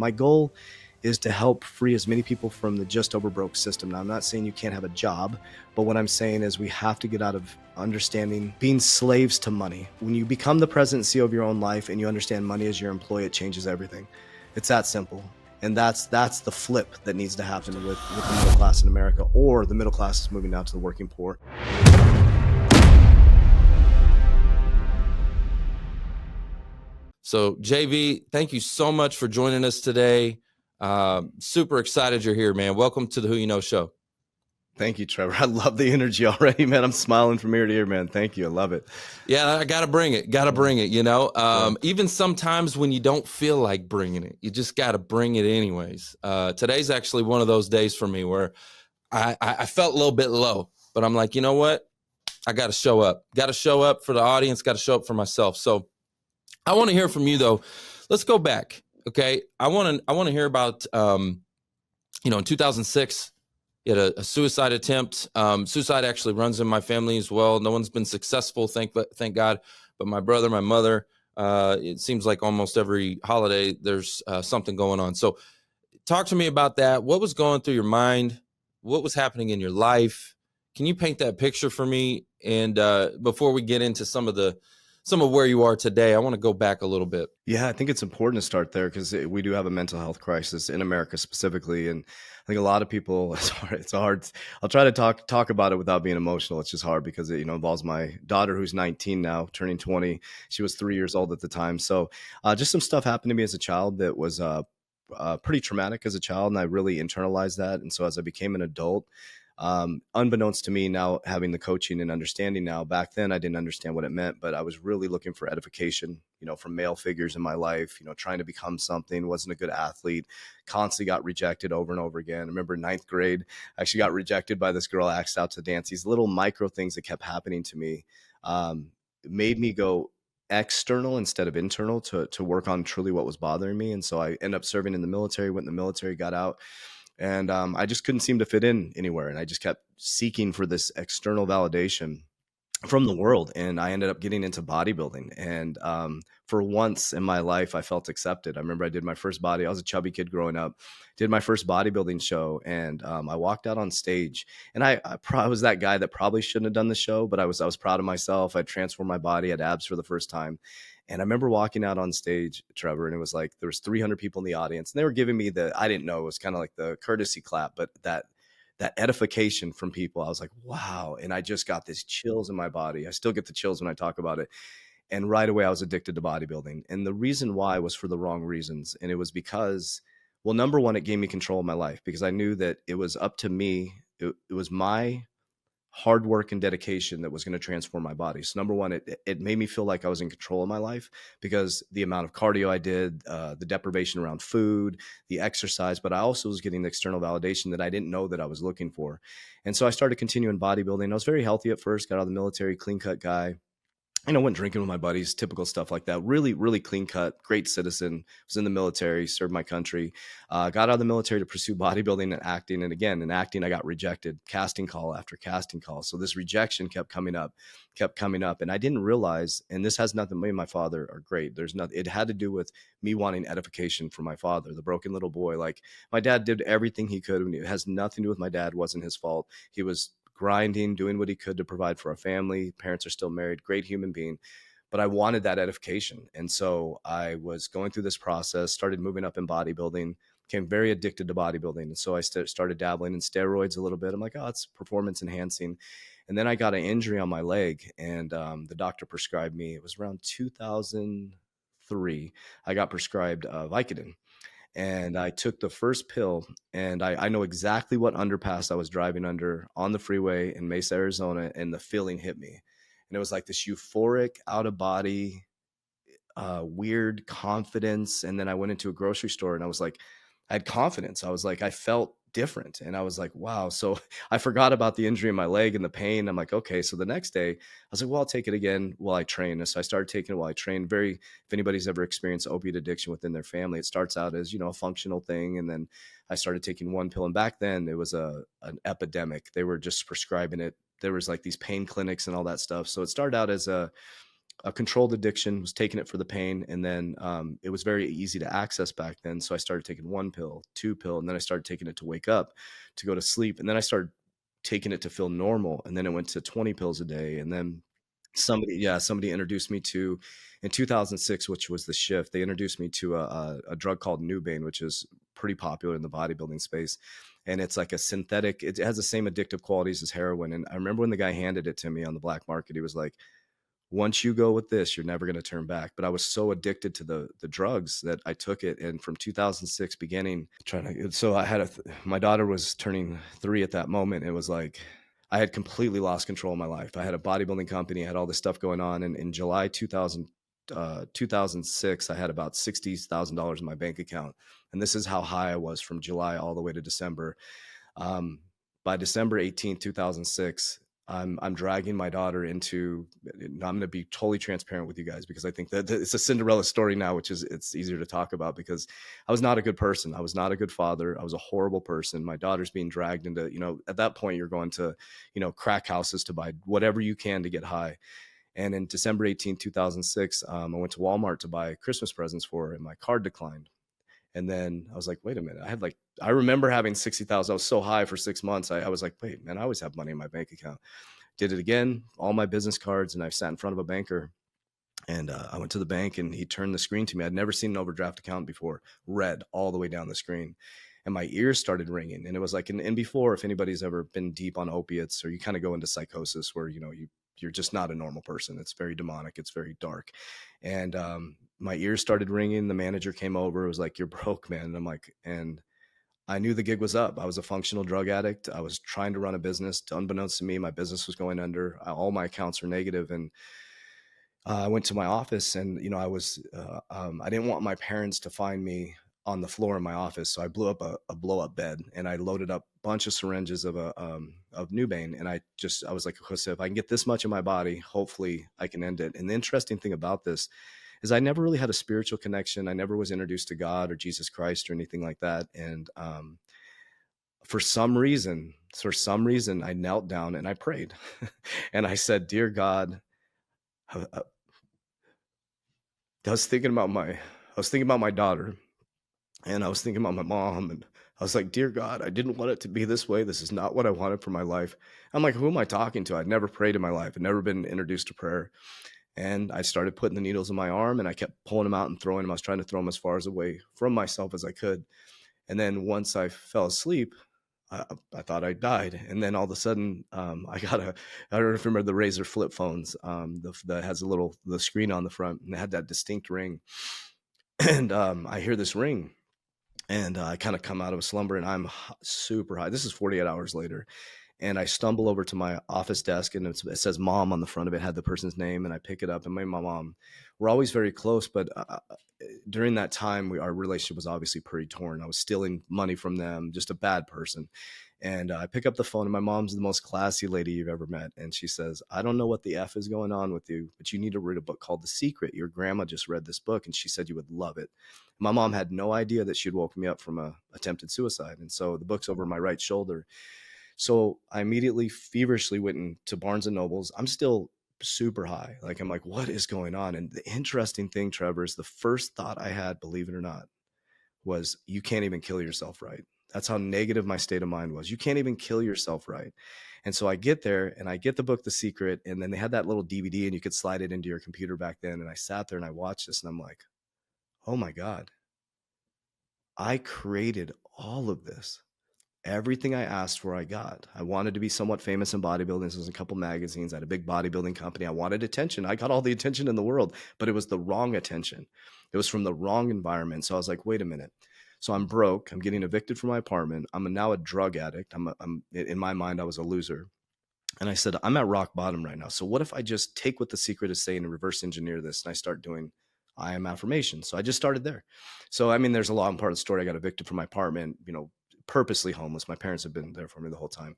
My goal is to help free as many people from the just over broke system. Now, I'm not saying you can't have a job, but what I'm saying is we have to get out of understanding being slaves to money. When you become the president and CEO of your own life and you understand money as your employee, it changes everything. It's that simple. And that's the flip that needs to happen with the middle class in America, or the middle class is moving down to the working poor. So JV, thank you so much for joining us today. Super excited you're here, man. Welcome to the Who You Know Show. Thank you, Trevor. I love the energy already, man. I'm smiling from ear to ear, man. Thank you. I love it. Yeah, I got to bring it. You know, even sometimes when you don't feel like bringing it, you just got to bring it anyways. Today's actually one of those days for me where I felt a little bit low, but I'm like, you know what? I got to show up. Got to show up for the audience. Got to show up for myself. So I want to hear from you, though. Let's go back. Okay. I want to hear about, in 2006, you had a suicide attempt. Suicide actually runs in my family as well. No one's been successful, thank God. But my brother, my mother, it seems like almost every holiday there's something going on. So talk to me about that. What was going through your mind? What was happening in your life? Can you paint that picture for me? And before we get into some of where you are today, I want to go back a little bit. Yeah, I think it's important to start there because we do have a mental health crisis in America specifically. And I think a lot of people, it's hard. I'll try to talk about it without being emotional. It's just hard because it involves my daughter, who's 19 now, turning 20. She was 3 years old at the time. So just some stuff happened to me as a child that was pretty traumatic as a child. And I really internalized that. And so as I became an adult, unbeknownst to me now, having the coaching and understanding now, back then I didn't understand what it meant, but I was really looking for edification, from male figures in my life, trying to become something, wasn't a good athlete, constantly got rejected over and over again. I remember ninth grade, I actually got rejected by this girl I asked out to dance. These little micro things that kept happening to me made me go external instead of internal to work on truly what was bothering me. And so I ended up serving in the military, went in the military, got out. And I just couldn't seem to fit in anywhere. And I just kept seeking for this external validation from the world. And I ended up getting into bodybuilding. And for once in my life, I felt accepted. I remember I did my first I was a chubby kid growing up, did my first bodybuilding show. And I walked out on stage. And I was that guy that probably shouldn't have done the show, but I was proud of myself. I transformed my body, had abs for the first time. And I remember walking out on stage, Trevor, and it was like there was 300 people in the audience, and they were giving me I didn't know, it was kind of like the courtesy clap, but that edification from people, I was like, wow. And I just got these chills in my body. I still get the chills when I talk about it. And right away, I was addicted to bodybuilding. And the reason why was for the wrong reasons. And it was because, well, number one, it gave me control of my life because I knew that it was up to me. It was my hard work and dedication that was going to transform my body. So number one, it made me feel like I was in control of my life because the amount of cardio I did, the deprivation around food, the exercise, but I also was getting the external validation that I didn't know that I was looking for. And so I started continuing bodybuilding. I was very healthy at first, got out of the military, clean cut guy. Went drinking with my buddies, typical stuff like that. Really, really clean cut, great citizen, was in the military, served my country, got out of the military to pursue bodybuilding and acting. And again, in acting, I got rejected, casting call after casting call. So this rejection kept coming up. And I didn't realize, and this has nothing, me and my father are great. There's nothing, it had to do with me wanting edification from my father, the broken little boy. Like my dad did everything he could. It has nothing to do with my dad. It wasn't his fault. He was grinding, doing what he could to provide for our family. Parents are still married, great human being, but I wanted that edification. And so I was going through this process, started moving up in bodybuilding, became very addicted to bodybuilding. And so I started dabbling in steroids a little bit. I'm like, oh, it's performance enhancing. And then I got an injury on my leg, and the doctor prescribed me, it was around 2003, I got prescribed Vicodin. And I took the first pill, and I know exactly what underpass I was driving under on the freeway in Mesa, Arizona, and the feeling hit me. And it was like this euphoric, out of body, weird confidence. And then I went into a grocery store, and I was like, I had confidence. I was like, I felt different. And I was like, wow. So I forgot about the injury in my leg and the pain. I'm like, okay. So the next day I was like, well, I'll take it again while I train. And so I started taking it while I train. If anybody's ever experienced opiate addiction within their family, it starts out as, a functional thing. And then I started taking one pill. And back then it was an epidemic. They were just prescribing it. There was like these pain clinics and all that stuff. So it started out as a a controlled addiction, was taking it for the pain. And then it was very easy to access back then. So I started taking 1 pill, 2 pill, and then I started taking it to wake up, to go to sleep. And then I started taking it to feel normal. And then it went to 20 pills a day. And then somebody introduced me to, in 2006, which was the shift, they introduced me to a drug called Nubane, which is pretty popular in the bodybuilding space. And it's like a synthetic, it has the same addictive qualities as heroin. And I remember when the guy handed it to me on the black market, he was like, once you go with this, you're never going to turn back. But I was so addicted to the drugs that I took it. And from 2006 beginning, so I had my daughter was turning 3 at that moment. It was like, I had completely lost control of my life. I had a bodybuilding company, I had all this stuff going on. And in July 2006, I had about $60,000 in my bank account. And this is how high I was from July all the way to December. By December 18th, 2006, I'm dragging my daughter into, I'm going to be totally transparent with you guys, because I think that it's a Cinderella story now, which is, it's easier to talk about, because I was not a good person. I was not a good father. I was a horrible person. My daughter's being dragged into, at that point you're going to, crack houses to buy whatever you can to get high. And in December 18th, 2006, I went to Walmart to buy Christmas presents for her, and my card declined. And then I was like, wait a minute. I remember having 60,000. I was so high for 6 months. I was like, wait, man, I always have money in my bank account. Did it again, all my business cards. And I sat in front of a banker, and I went to the bank, and he turned the screen to me. I'd never seen an overdraft account before, red all the way down the screen. And my ears started ringing. And it was like, and before, if anybody's ever been deep on opiates, or you kind of go into psychosis where, you're just not a normal person. It's very demonic. It's very dark. And my ears started ringing. The manager came over. It was like, you're broke, man. And I'm like, and I knew the gig was up. I was a functional drug addict. I was trying to run a business. Unbeknownst to me, my business was going under. All my accounts were negative. And I went to my office, and, I didn't want my parents to find me on the floor in my office. So I blew up a blow up bed, and I loaded up a bunch of syringes of Nubane. And I was like, Jose, if I can get this much in my body, hopefully I can end it. And the interesting thing about this is I never really had a spiritual connection. I never was introduced to God or Jesus Christ or anything like that. And for some reason, I knelt down and I prayed. And I said, dear God, I was thinking about my daughter, and I was thinking about my mom, and I was like, dear God, I didn't want it to be this way. This is not what I wanted for my life. I'm like, who am I talking to? I'd never prayed in my life. I'd never been introduced to prayer. And I started putting the needles in my arm, and I kept pulling them out and throwing them. I was trying to throw them as far away from myself as I could. And then once I fell asleep, I thought I died. And then all of a sudden, I don't know if you remember the Razor flip phones, that has the screen on the front, and it had that distinct ring. And I hear this ring, and I kind of come out of a slumber, and I'm super high. This is 48 hours later. And I stumble over to my office desk, and it says mom on the front of it, had the person's name, and I pick it up. And my mom, we're always very close, but during that time, our relationship was obviously pretty torn. I was stealing money from them, just a bad person. And I pick up the phone, and my mom's the most classy lady you've ever met. And she says, I don't know what the F is going on with you, but you need to read a book called The Secret. Your grandma just read this book, and she said you would love it. My mom had no idea that she'd woken me up from a attempted suicide. And so the book's over my right shoulder. So I immediately feverishly went into Barnes and Nobles. I'm still super high. Like, I'm like, what is going on? And the interesting thing, Trevor, is the first thought I had, believe it or not, was you can't even kill yourself right. That's how negative my state of mind was. You can't even kill yourself right. And so I get there, and I get the book, The Secret. And then they had that little DVD, and you could slide it into your computer back then. And I sat there and I watched this, and I'm like, oh my God, I created all of this. Everything I asked for, I got. I wanted to be somewhat famous in bodybuilding. This was in a couple magazines. I had a big bodybuilding company. I wanted attention. I got all the attention in the world, but it was the wrong attention. It was from the wrong environment. So I was like, wait a minute. So I'm broke. I'm getting evicted from my apartment. I'm now a drug addict. I'm in my mind, I was a loser. And I said, I'm at rock bottom right now. So what if I just take what The Secret is saying and reverse engineer this, and I start doing I am affirmations? So I just started there. So, I mean, there's a long part of the story. I got evicted from my apartment, purposely homeless. My parents have been there for me the whole time.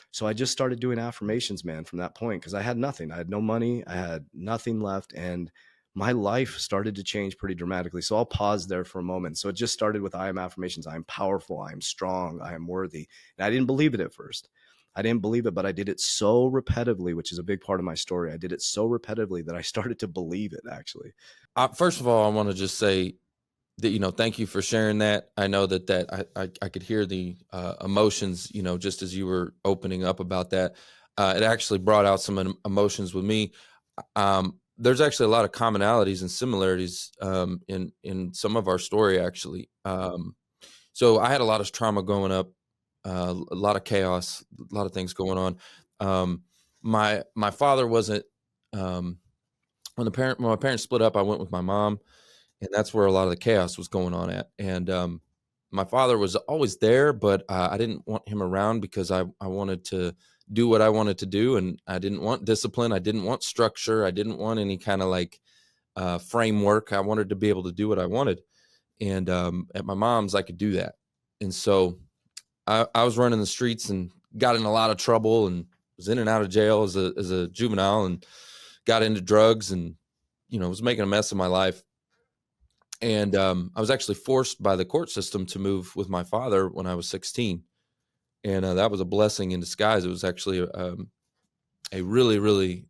So I just started doing affirmations, man, from that point, because I had nothing. I had no money. I had nothing left. And my life started to change pretty dramatically. So I'll pause there for a moment. So it just started with I am affirmations. I am powerful. I am strong. I am worthy. And I didn't believe it at first. I didn't believe it, but I did it so repetitively, which is a big part of my story. I did it so repetitively that I started to believe it, actually. First of all, I want to just say that, thank you for sharing that. I know I could hear the emotions, just as you were opening up about that. It actually brought out some emotions with me. There's actually a lot of commonalities and similarities in some of our story, actually. So I had a lot of trauma growing up, a lot of chaos, a lot of things going on. Um, my father wasn't when my parents split up. I went with my mom, and that's where a lot of the chaos was going on at. And my father was always there, but I didn't want him around because I wanted to do what I wanted to do, and I didn't want discipline. I didn't want structure. I didn't want any kind of like framework. I wanted to be able to do what I wanted. And at my mom's, I could do that. And so I was running the streets and got in a lot of trouble and was in and out of jail as a juvenile, and got into drugs, and was making a mess of my life. And I was actually forced by the court system to move with my father when I was 16, and that was a blessing in disguise. It was actually a really, really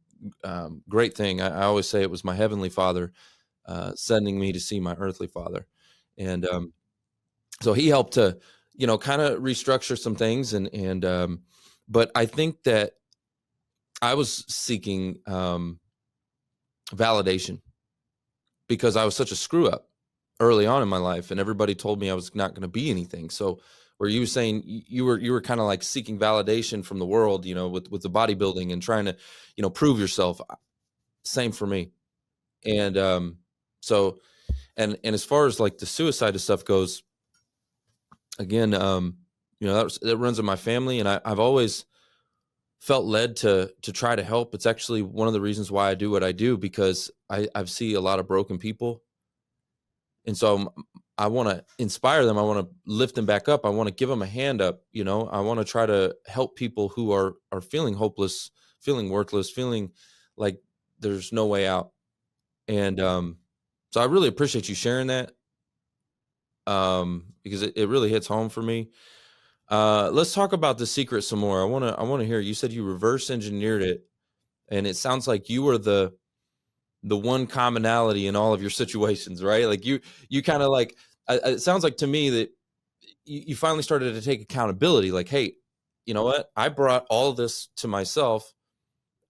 great thing. I always say it was my heavenly father sending me to see my earthly father, and so he helped to, kind of restructure some things, and but I think that I was seeking validation because I was such a screw up early on in my life, and everybody told me I was not going to be anything. So, where you were saying you were kind of like seeking validation from the world, with the bodybuilding and trying to, prove yourself. Same for me. And so, and as far as like the suicide stuff goes, again, that runs in my family, and I've always felt led to try to help. It's actually one of the reasons why I do what I do, because I see a lot of broken people. And so I want to inspire them. I want to lift them back up. I want to give them a hand up. I want to try to help people who are feeling hopeless, feeling worthless, feeling like there's no way out. And so I really appreciate you sharing that, because it really hits home for me. Let's talk about The Secret some more. I want to hear. You said you reverse engineered it, and it sounds like you were the one commonality in all of your situations, right? Like you kind of like, it sounds like to me that you finally started to take accountability. Like, hey, you know what? I brought all this to myself.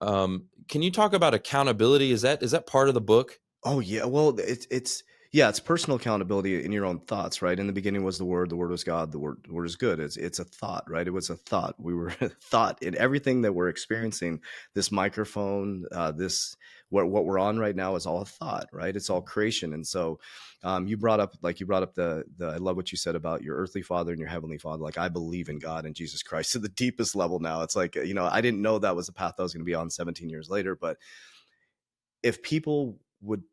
Can you talk about accountability? Is that part of the book? Oh yeah, well, it's yeah, it's personal accountability in your own thoughts, right? In the beginning was the word was God, the word is good. It's a thought, right? It was a thought. We were thought in everything that we're experiencing. This microphone, this what we're on right now is all a thought, right? It's all creation. And so, you brought up the I love what you said about your earthly father and your heavenly father. Like I believe in God and Jesus Christ to the deepest level now. It's like I didn't know that was the path I was going to be on 17 years later, but if people would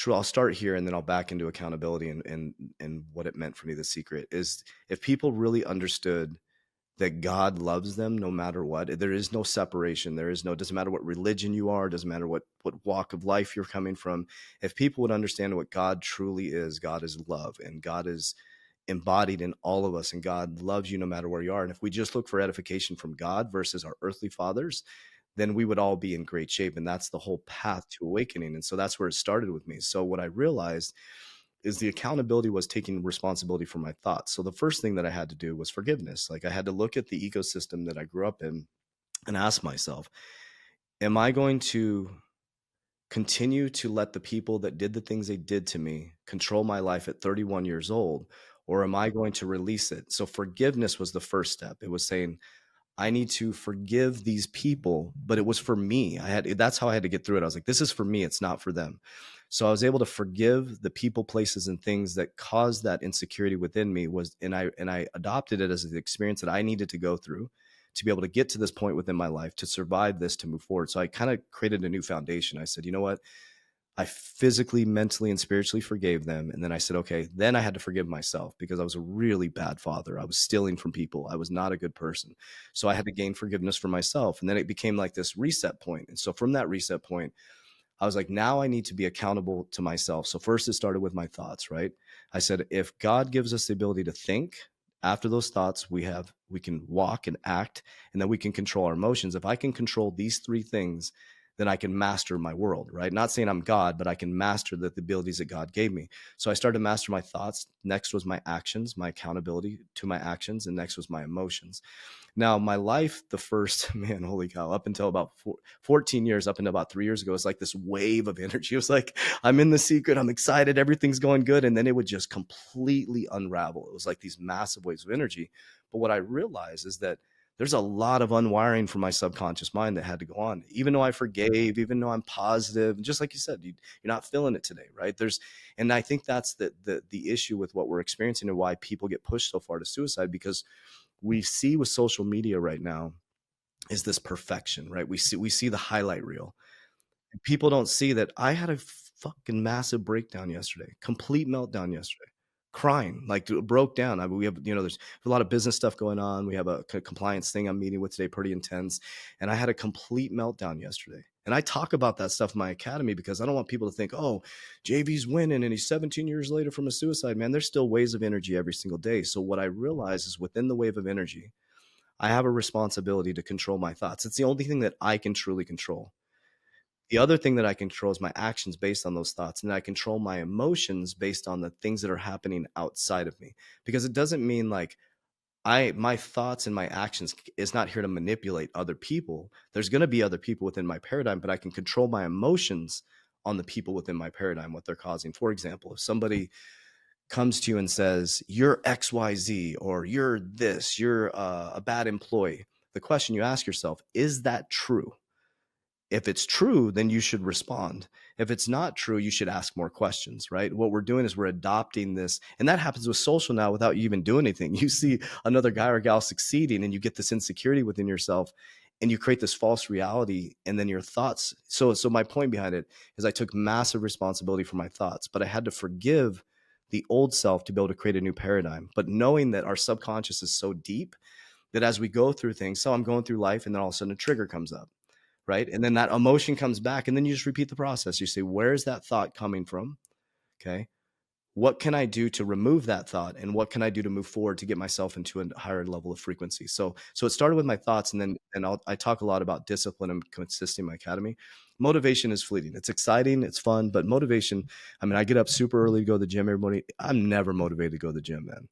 I'll start here and then I'll back into accountability and what it meant for me. The secret is if people really understood that God loves them no matter what. There is no separation. There is no, doesn't matter what religion you are, doesn't matter what walk of life you're coming from. If people would understand what God truly is, God is love, and God is embodied in all of us, and God loves you no matter where you are. And if we just look for edification from God versus our earthly fathers, then we would all be in great shape. And that's the whole path to awakening. And so that's where it started with me. So what I realized is the accountability was taking responsibility for my thoughts. So the first thing that I had to do was forgiveness. Like I had to look at the ecosystem that I grew up in and ask myself, am I going to continue to let the people that did the things they did to me control my life at 31 years old? Or am I going to release it? So forgiveness was the first step. It was saying, I need to forgive these people, but it was for me. That's how I had to get through it. I was like, this is for me. It's not for them. So I was able to forgive the people, places, and things that caused that insecurity within me and I adopted it as an experience that I needed to go through to be able to get to this point within my life, to survive this, to move forward. So I kind of created a new foundation. I said, you know what? I physically, mentally, and spiritually forgave them. And then I said, okay, then I had to forgive myself because I was a really bad father. I was stealing from people. I was not a good person. So I had to gain forgiveness for myself. And then it became like this reset point. And so from that reset point, I was like, now I need to be accountable to myself. So first it started with my thoughts, right? I said, if God gives us the ability to think After those thoughts, we can walk and act, and then we can control our emotions. If I can control these three things, then I can master my world, right? Not saying I'm God, but I can master the abilities that God gave me. So I started to master my thoughts. Next was my actions, my accountability to my actions, and next was my emotions. Now, my life, the first, man, holy cow, up until about 14 years, up until about 3 years ago, it's like this wave of energy. It was like, I'm in the secret, I'm excited, everything's going good. And then it would just completely unravel. It was like these massive waves of energy. But what I realized is that there's a lot of unwiring from my subconscious mind that had to go on. Even though I forgave, even though I'm positive, just like you said, you're not feeling it today, right? And I think that's the issue with what we're experiencing and why people get pushed so far to suicide, because we see with social media right now is this perfection, right? We see the highlight reel. People don't see that I had a fucking massive breakdown yesterday, complete meltdown yesterday, crying, like broke down. I mean, we have, there's a lot of business stuff going on. We have a compliance thing I'm meeting with today, pretty intense. And I had a complete meltdown yesterday. And I talk about that stuff in my academy because I don't want people to think, oh, JV's winning and he's 17 years later from a suicide, man. There's still waves of energy every single day. So what I realize is within the wave of energy, I have a responsibility to control my thoughts. It's the only thing that I can truly control. The other thing that I control is my actions based on those thoughts. And I control my emotions based on the things that are happening outside of me. Because it doesn't mean like my thoughts and my actions is not here to manipulate other people. There's going to be other people within my paradigm, but I can control my emotions on the people within my paradigm, what they're causing. For example, if somebody comes to you and says, you're XYZ, or you're this, you're a bad employee, the question you ask yourself, is that true? If it's true, then you should respond. If it's not true, you should ask more questions, right? What we're doing is we're adopting this. And that happens with social now without you even doing anything. You see another guy or gal succeeding and you get this insecurity within yourself and you create this false reality, and then your thoughts. So my point behind it is I took massive responsibility for my thoughts, but I had to forgive the old self to be able to create a new paradigm. But knowing that our subconscious is so deep that as we go through things, so I'm going through life and then all of a sudden a trigger comes up, right? And then that emotion comes back, and then you just repeat the process. You say, where is that thought coming from? Okay. What can I do to remove that thought? And what can I do to move forward to get myself into a higher level of frequency? So it started with my thoughts, and then, I talk a lot about discipline and consistency in my academy. Motivation is fleeting. It's exciting. It's fun, but motivation, I mean, I get up super early to go to the gym every morning. I'm never motivated to go to the gym, man.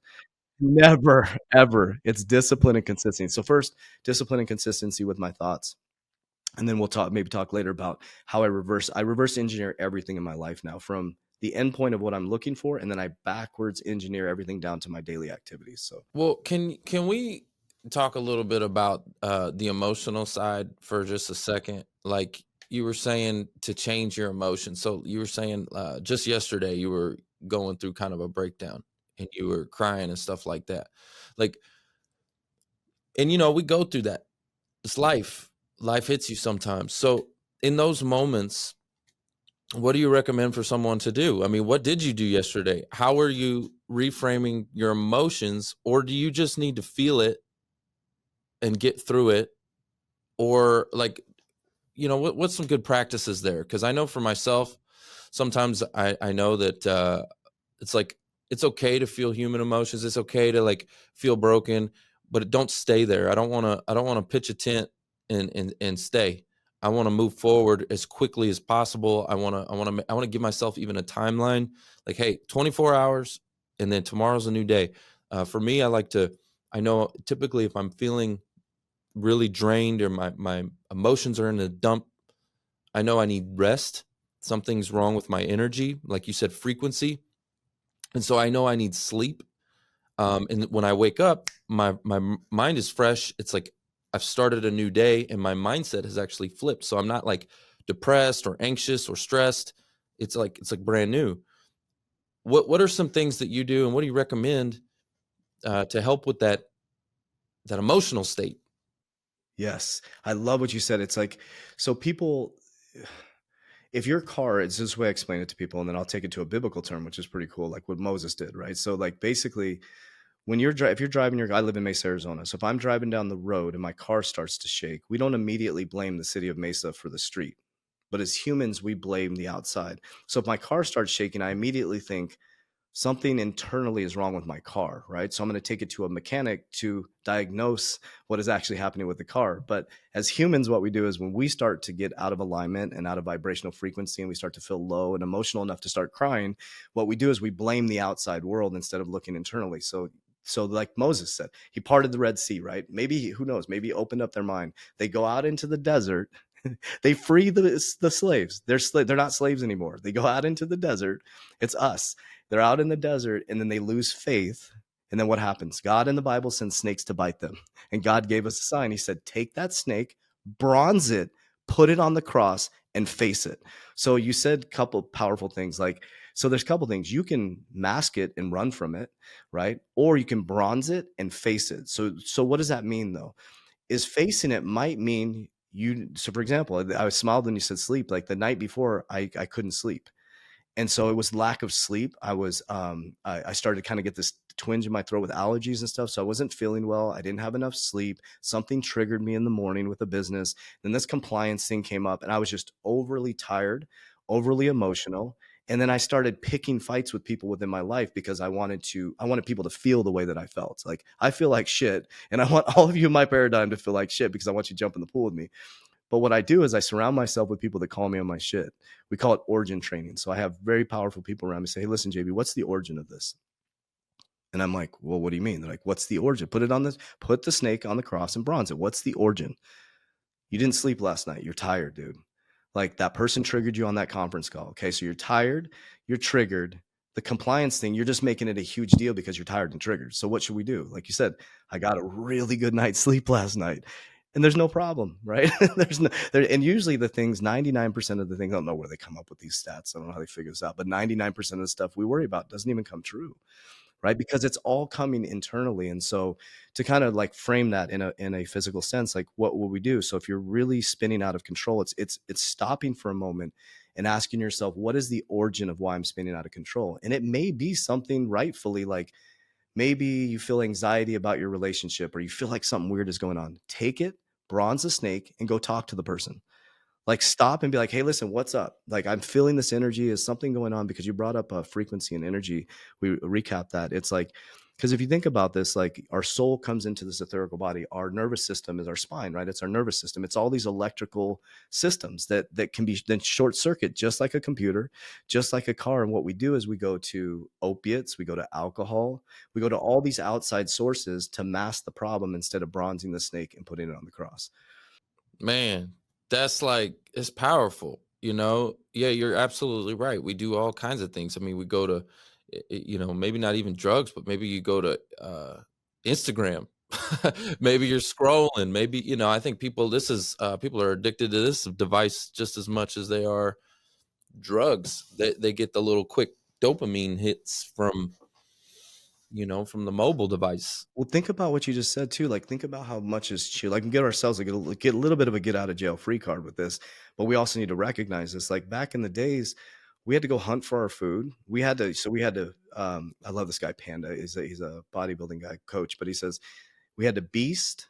Never, ever. It's discipline and consistency. So first, discipline and consistency with my thoughts. And then we'll maybe talk later about how I reverse engineer everything in my life now, from the end point of what I'm looking for, and then I backwards engineer everything down to my daily activities. So Well, can we talk a little bit about the emotional side for just a second? Like you were saying to change your emotions. So you were saying just yesterday you were going through kind of a breakdown and you were crying and stuff like that. Like, and we go through that. It's life. Life hits you sometimes. So in those moments, what do you recommend for someone to do? I mean, what did you do yesterday? How are you reframing your emotions, or do you just need to feel it and get through it? Or like, what's some good practices there? Because I know for myself, sometimes I know that it's like it's okay to feel human emotions. It's okay to like feel broken, but don't stay there. I don't want to pitch a tent and stay. I want to move forward as quickly as possible. I want to give myself even a timeline. Like, hey, 24 hours, and then tomorrow's a new day. For me, I like to. I know typically if I'm feeling really drained or my emotions are in a dump, I know I need rest. Something's wrong with my energy, like you said, frequency. And so I know I need sleep. And when I wake up, my mind is fresh. It's like I've started a new day and my mindset has actually flipped. So I'm not like depressed or anxious or stressed. It's like brand new. What are some things that you do and what do you recommend to help with that emotional state? yes, I love what you said. It's like, so people, if your car, it's this way I explain it to people, and then I'll take it to a biblical term, which is pretty cool, like what Moses did, right? So like basically, if you're driving I live in Mesa, Arizona. So if I'm driving down the road and my car starts to shake, we don't immediately blame the city of Mesa for the street. But as humans, we blame the outside. So if my car starts shaking, I immediately think, something internally is wrong with my car, right? So I'm going to take it to a mechanic to diagnose what is actually happening with the car. But as humans, what we do is when we start to get out of alignment and out of vibrational frequency and we start to feel low and emotional enough to start crying, what we do is we blame the outside world instead of looking internally. So like Moses said, he parted the Red Sea, right? Maybe, who knows, maybe he opened up their mind. They go out into the desert. They free the slaves. They're not slaves anymore. They go out into the desert. It's us. They're out in the desert and then they lose faith. And then what happens? God in the Bible sends snakes to bite them. And God gave us a sign. He said, take that snake, bronze it, put it on the cross, and face it. So you said a couple powerful things like, so there's a couple things. You can mask it and run from it, right? Or you can bronze it and face it. So what does that mean though? Is facing it might mean you, so for example, I smiled when you said sleep. Like the night before, I couldn't sleep. And so it was lack of sleep. I started to kind of get this twinge in my throat with allergies and stuff. So I wasn't feeling well. I didn't have enough sleep. Something triggered me in the morning with a business. Then this compliance thing came up and I was just overly tired, overly emotional. And then I started picking fights with people within my life because I wanted people to feel the way that I felt. Like I feel like shit. And I want all of you in my paradigm to feel like shit because I want you to jump in the pool with me. But what I do is I surround myself with people that call me on my shit. We call it origin training. So I have very powerful people around me say, hey, listen, JB, what's the origin of this? And I'm like, well, what do you mean? They're like, what's the origin? Put the snake on the cross and bronze it. What's the origin? You didn't sleep last night. You're tired, dude. Like that person triggered you on that conference call. Okay. So you're tired, you're triggered. The compliance thing, you're just making it a huge deal because you're tired and triggered. So what should we do? Like you said, I got a really good night's sleep last night. And there's no problem, right? And usually the things, 99% of the things, I don't know where they come up with these stats. I don't know how they figure this out, but 99% of the stuff we worry about doesn't even come true, right? Because it's all coming internally. And so to kind of like frame that in a physical sense, like what will we do? So if you're really spinning out of control, it's stopping for a moment and asking yourself, what is the origin of why I'm spinning out of control? And it may be something rightfully like maybe you feel anxiety about your relationship or you feel like something weird is going on. Take it, bronze the snake, and go talk to the person. Like stop and be like, hey, listen, what's up? Like I'm feeling this energy. Is something going on? Because you brought up frequency and energy. We recap that. It's like, because if you think about this, like our soul comes into this etherical body. Our nervous system is our spine, right? It's our nervous system. It's all these electrical systems that can be then short circuit, just like a computer, just like a car. And what we do is we go to opiates, we go to alcohol, we go to all these outside sources to mask the problem instead of bronzing the snake and putting it on the cross. Man, that's like, it's powerful, you know? Yeah, you're absolutely right. We do all kinds of things. I mean, we go to, you know, maybe not even drugs, but maybe you go to Instagram. Maybe you're scrolling. Maybe, you know, I think people are addicted to this device just as much as they are drugs. They get the little quick dopamine hits from, you know, from the mobile device. Well, think about what you just said too. Like, think about how much is chill. Like, get ourselves like get a little bit of a get out of jail free card with this, but we also need to recognize this. Like back in the days, we had to go hunt for our food. We had to. I love this guy Panda. He's a bodybuilding guy coach, but he says we had to beast,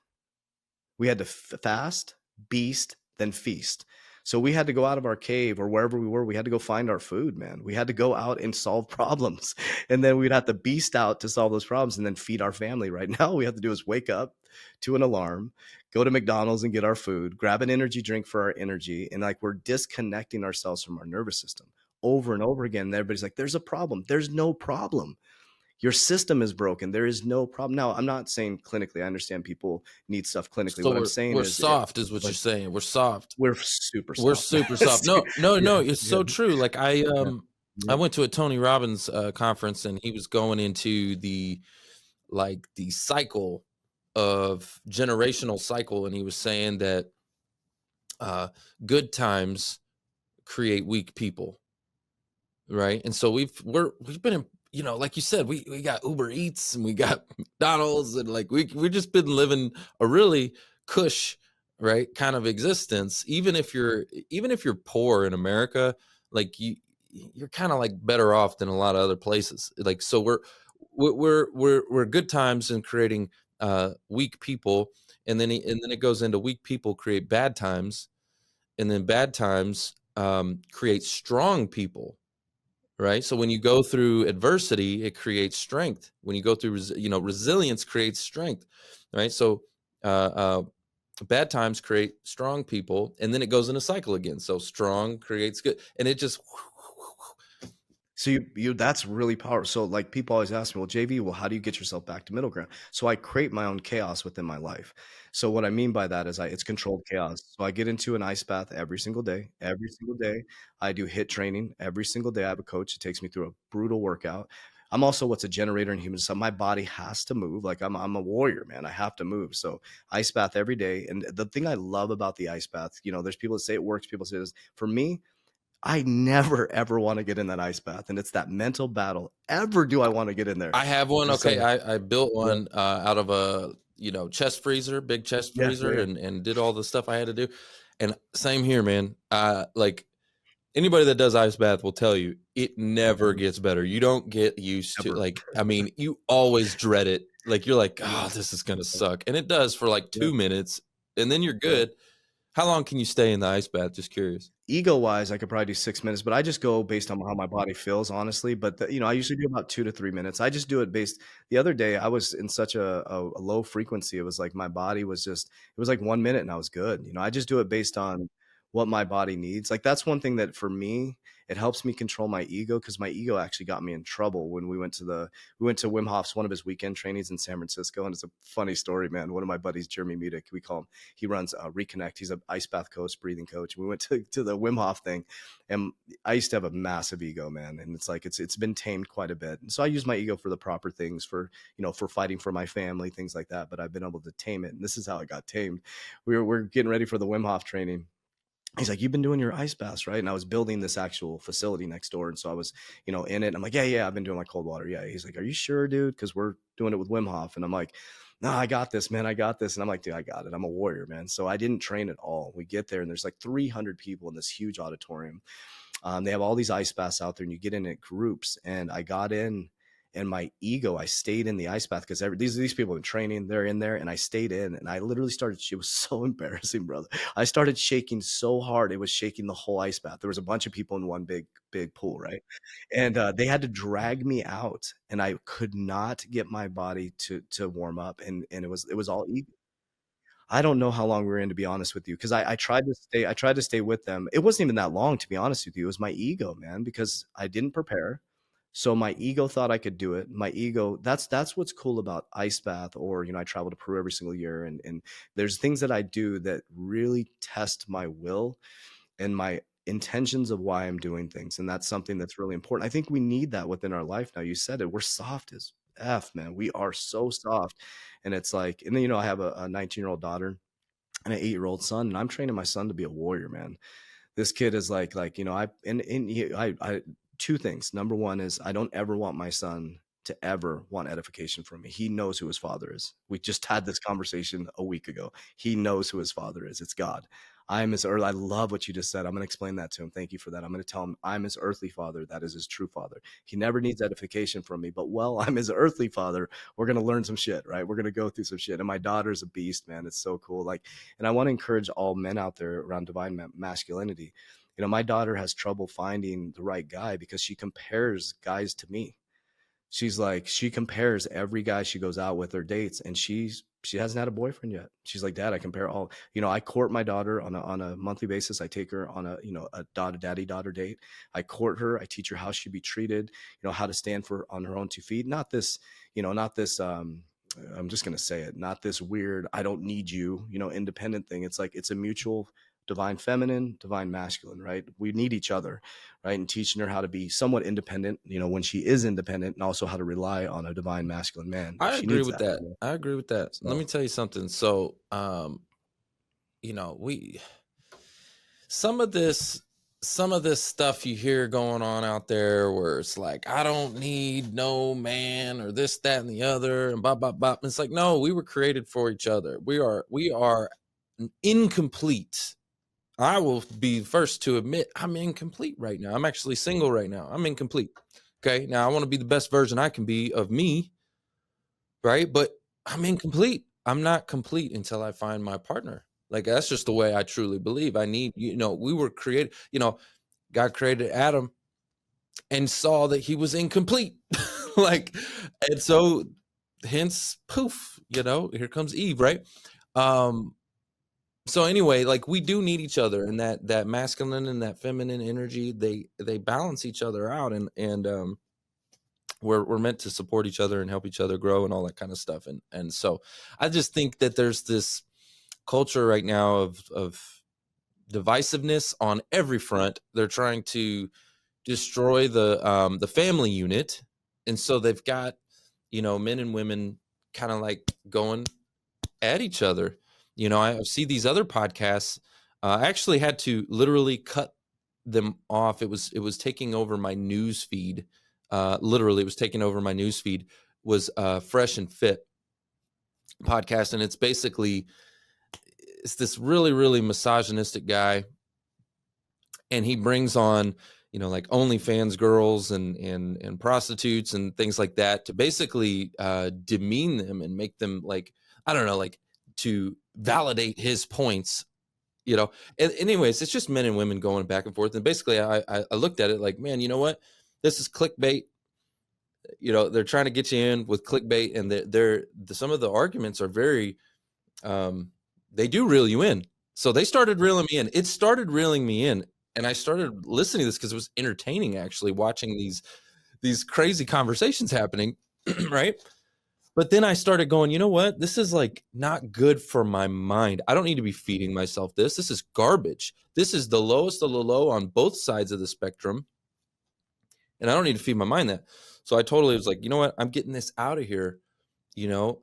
we had to fast, beast, then feast. So we had to go out of our cave or wherever we were. We had to go find our food, man. We had to go out and solve problems. And then we'd have to beast out to solve those problems and then feed our family. Right now, all we have to do is wake up to an alarm, go to McDonald's and get our food, grab an energy drink for our energy. And like we're disconnecting ourselves from our nervous system over and over again. And everybody's like, there's a problem. There's no problem. Your system is broken. There is no problem. Now, I'm not saying clinically. I understand people need stuff clinically. So What I'm saying we're is, soft, is what you're like, saying. We're soft. we're super We're soft. super soft. No, no, Yeah, no, it's yeah, so true. Like yeah, I yeah. went to a Tony Robbins conference and he was going into the like the cycle of generational cycle, and he was saying that uh good times create weak people, right? And so we've been in, you know, like you said, we got Uber Eats and we got McDonald's, and like we just been living a really cush, right, kind of existence. Even if you're poor in America, like you're kind of like better off than a lot of other places. Like so we're good times in creating weak people, and then it goes into weak people create bad times, and then bad times create strong people, right? So when you go through adversity, it creates strength. When you go through, resilience creates strength, right? So uh, uh, bad times create strong people, and then it goes in a cycle again. So strong creates good, and it just So you that's really powerful. So like people always ask me, well, JV, well, how do you get yourself back to middle ground? So I create my own chaos within my life. So what I mean by that is it's controlled chaos. So I get into an ice bath every single day. Every single day. I do hit training every single day. I have a coach that takes me through a brutal workout. I'm also what's a generator in human. So my body has to move. Like I'm a warrior, man. I have to move. So ice bath every day. And the thing I love about the ice bath, there's people that say it works, people say this. For me, I never ever wanna get in that ice bath, and it's that mental battle. Ever do I wanna get in there. I have one. And Okay, so I built yeah, one out of a chest freezer, big chest yeah, yeah, freezer, yeah. and did all the stuff I had to do. And same here, man. Like anybody that does ice bath will tell you it never Mhm. gets better. You don't get used to, Ever. like, I mean, you always dread it. Like you're like, oh, Yeah, this is gonna suck, and it does for like yeah, 2 minutes, and then you're yeah. good. How long can you stay in the ice bath? Just curious. Ego-wise, I could probably do 6 minutes, but I just go based on how my body feels, honestly, but I usually do about 2 to 3 minutes. I just do it based the other day, I was in such a low frequency, it was like my body was just it was like 1 minute and I was good, I just do it based on what my body needs. Like, that's one thing that for me, it helps me control my ego because my ego actually got me in trouble when we went to Wim Hof's one of his weekend trainings in San Francisco, and it's a funny story, man. One of my buddies, Jeremy Mudick, we call him he runs Reconnect. He's an ice bath coach, breathing coach. We went to the Wim Hof thing, and I used to have a massive ego, man. And it's like it's been tamed quite a bit. And so I use my ego for the proper things, for for fighting for my family, things like that. But I've been able to tame it, and this is how it got tamed. We're getting ready for the Wim Hof training. He's like, you've been doing your ice baths, right? And I was building this actual facility next door. And so I was, in it. And I'm like, yeah, yeah, I've been doing my cold water. Yeah. He's like, are you sure, dude? Because we're doing it with Wim Hof. And I'm like, no, I got this, man. I got this. And I'm like, dude, I got it. I'm a warrior, man. So I didn't train at all. We get there and there's like 300 people in this huge auditorium. They have all these ice baths out there, and you get in at groups. And I got in, and my ego, I stayed in the ice bath because these people in training, they're in there, and I stayed in, and I literally started. It was so embarrassing, brother. I started shaking so hard, it was shaking the whole ice bath. There was a bunch of people in one big pool, right? And they had to drag me out, and I could not get my body to warm up, and it was all ego. I don't know how long we were in, to be honest with you, because I tried to stay with them. It wasn't even that long, to be honest with you. It was my ego, man, because I didn't prepare. So my ego thought I could do it. My ego, that's what's cool about ice bath, or I travel to Peru every single year, and there's things that I do that really test my will and my intentions of why I'm doing things. And that's something that's really important. I think we need that within our life now. You said it. We're soft as F, man. We are so soft. And it's like, and then, I have a 19-year-old daughter and an 8-year-old son, and I'm training my son to be a warrior, man. This kid is like, I 2 things. Number 1 is I don't ever want my son to ever want edification from me. He knows who his father is. We just had this conversation a week ago. He knows who his father is. It's God. I love what you just said. I'm going to explain that to him. Thank you for that. I'm going to tell him I'm his earthly father. That is his true father. He never needs edification from me, but I'm his earthly father. We're going to learn some shit, right? We're going to go through some shit. And my daughter's a beast, man. It's so cool. Like, and I want to encourage all men out there around divine masculinity. My daughter has trouble finding the right guy because she compares guys to me. She's like, she compares every guy she goes out with or dates, and she hasn't had a boyfriend yet. She's like, Dad, I compare all. I court my daughter on a monthly basis. I take her on a daddy daughter date. I court her. I teach her how she be treated. How to stand for on her own 2 feet. Not this. Not this. I'm just gonna say it. Not this weird. I don't need you. Independent thing. It's like it's a mutual divine feminine, divine masculine, right? We need each other, right? And teaching her how to be somewhat independent, when she is independent, and also how to rely on a divine masculine man. I She agree needs with that. that. I agree with that. Let So me tell you something. So, we some of this some of this stuff you hear going on out there where it's like, I don't need no man or this, that, and the other, and blah, blah, blah. It's like, no, we were created for each other. We are incomplete. I will be first to admit I'm incomplete right now. I'm actually single right now. I'm incomplete. Okay. Now I want to be the best version I can be of me, right? But I'm incomplete. I'm not complete until I find my partner. Like that's just the way I truly believe. I need, we were created, God created Adam and saw that he was incomplete. Like, and so hence poof, here comes Eve, right? So anyway, like, we do need each other, and that masculine and that feminine energy, they balance each other out, and we're meant to support each other and help each other grow and all that kind of stuff. And so I just think that there's this culture right now of divisiveness on every front. They're trying to destroy the family unit, and so they've got men and women kind of like going at each other. I see these other podcasts. I actually had to literally cut them off. It was taking over my news feed. Literally, it was taking over my news feed. Was Fresh and Fit podcast, and it's this really, really misogynistic guy, and he brings on like OnlyFans girls and prostitutes and things like that to basically demean them and make them, like, I don't know, like, to validate his points. And anyways, it's just men and women going back and forth. And basically I looked at it like, man, you know what, this is clickbait. They're trying to get you in with clickbait, and some of the arguments are very they do reel you in. So they started reeling me in. It started reeling me in, and I started listening to this because it was entertaining, actually, watching these crazy conversations happening. Right. But then I started going, you know what? This is, like, not good for my mind. I don't need to be feeding myself this. This is garbage. This is the lowest of the low on both sides of the spectrum. And I don't need to feed my mind that. So I totally was like, you know what? I'm getting this out of here, you know?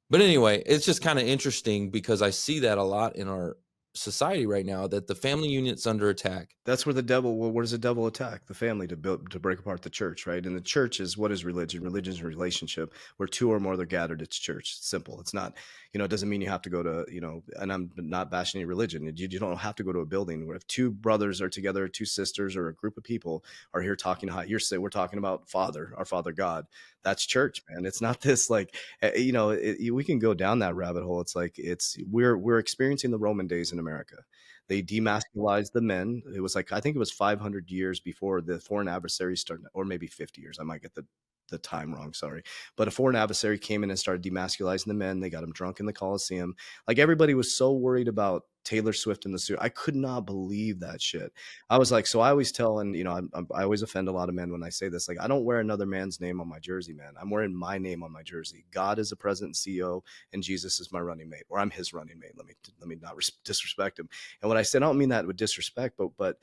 But anyway, it's just kind of interesting because I see that a lot in our society right now, that the family unit's under attack. That's where the devil, well, where does the devil attack? The family, to break apart the church, right? And the church is, what is religion? Religion is a relationship where two or more are gathered. It's church. It's simple. It's not, it doesn't mean you have to go to, and I'm not bashing any religion. You don't have to go to a building where if two brothers are together, two sisters, or a group of people are here talking, we're talking about our Father God. That's church, man. It's not this, like, we can go down that rabbit hole. It's like, we're experiencing the Roman days in America. They demasculized the men. It was like, I think it was 500 years before the foreign adversary started, or maybe 50 years. I might get the time wrong, sorry. But a foreign adversary came in and started demasculizing the men. They got them drunk in the Coliseum. Like, everybody was so worried about Taylor Swift in the suit. I could not believe that shit. I was like, so I always tell, and I always offend a lot of men when I say this, like, I don't wear another man's name on my jersey, man. I'm wearing my name on my jersey. God is the president and CEO, and Jesus is my running mate, or I'm his running mate. Let me not disrespect him. And when I said, I don't mean that with disrespect, but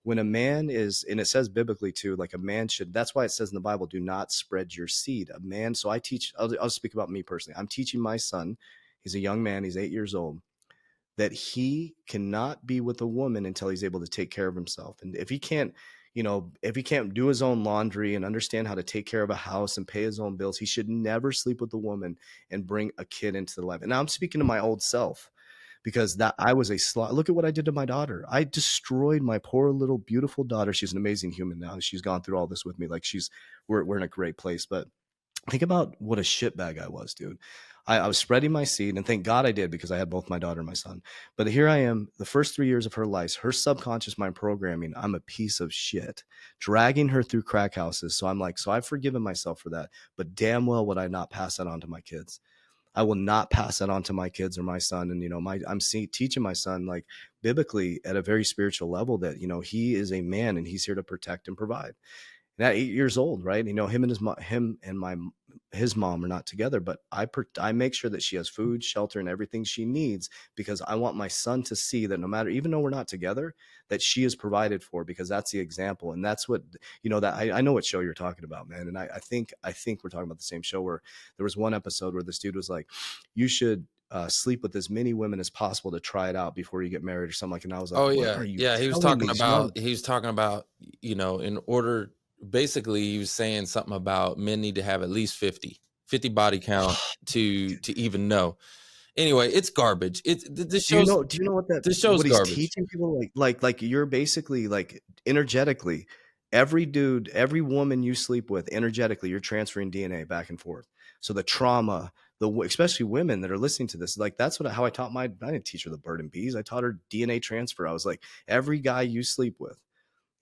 when a man is, and it says biblically too, like, a man should, that's why it says in the Bible, do not spread your seed. A man, so I'll speak about me personally. I'm teaching my son, he's a young man, he's 8 years old, that he cannot be with a woman until he's able to take care of himself. And if he can't, if he can't do his own laundry and understand how to take care of a house and pay his own bills, he should never sleep with a woman and bring a kid into the life. And now I'm speaking to my old self, because that I was a slut. Look at what I did to my daughter. I destroyed my poor little beautiful daughter. She's an amazing human now. She's gone through all this with me. Like, we're in a great place. But think about what a shitbag I was, dude. I was spreading my seed, and thank God I did, because I had both my daughter and my son. But here I am, the first 3 years of her life, her subconscious mind programming, I'm a piece of shit, dragging her through crack houses. So I'm like, so I've forgiven myself for that, but damn well would I not pass that on to my kids. I will not pass that on to my kids or my son. And, I'm teaching my son, like, biblically at a very spiritual level, that, he is a man and he's here to protect and provide. And at 8 years old, right? His mom are not together, but I make sure that she has food, shelter, and everything she needs, because I want my son to see that no matter, even though we're not together, that she is provided for, because that's the example. And that's what, that I know what show you're talking about, man. And I think we're talking about the same show, where there was one episode where this dude was like, you should sleep with as many women as possible to try it out before you get married or something like. And I was like, Oh what yeah. are you Yeah. He was telling talking me, about, son? in order, basically he was saying something about men need to have at least 50 body count to even know. Anyway, it's garbage. This Do you shows, know this show's what he's garbage. teaching people? Like you're basically, like, energetically, every dude, every woman you sleep with, energetically, you're transferring DNA back and forth. So the trauma, especially women that are listening to this, like, that's how I taught I didn't teach her the bird and bees. I taught her DNA transfer. I was like, every guy you sleep with,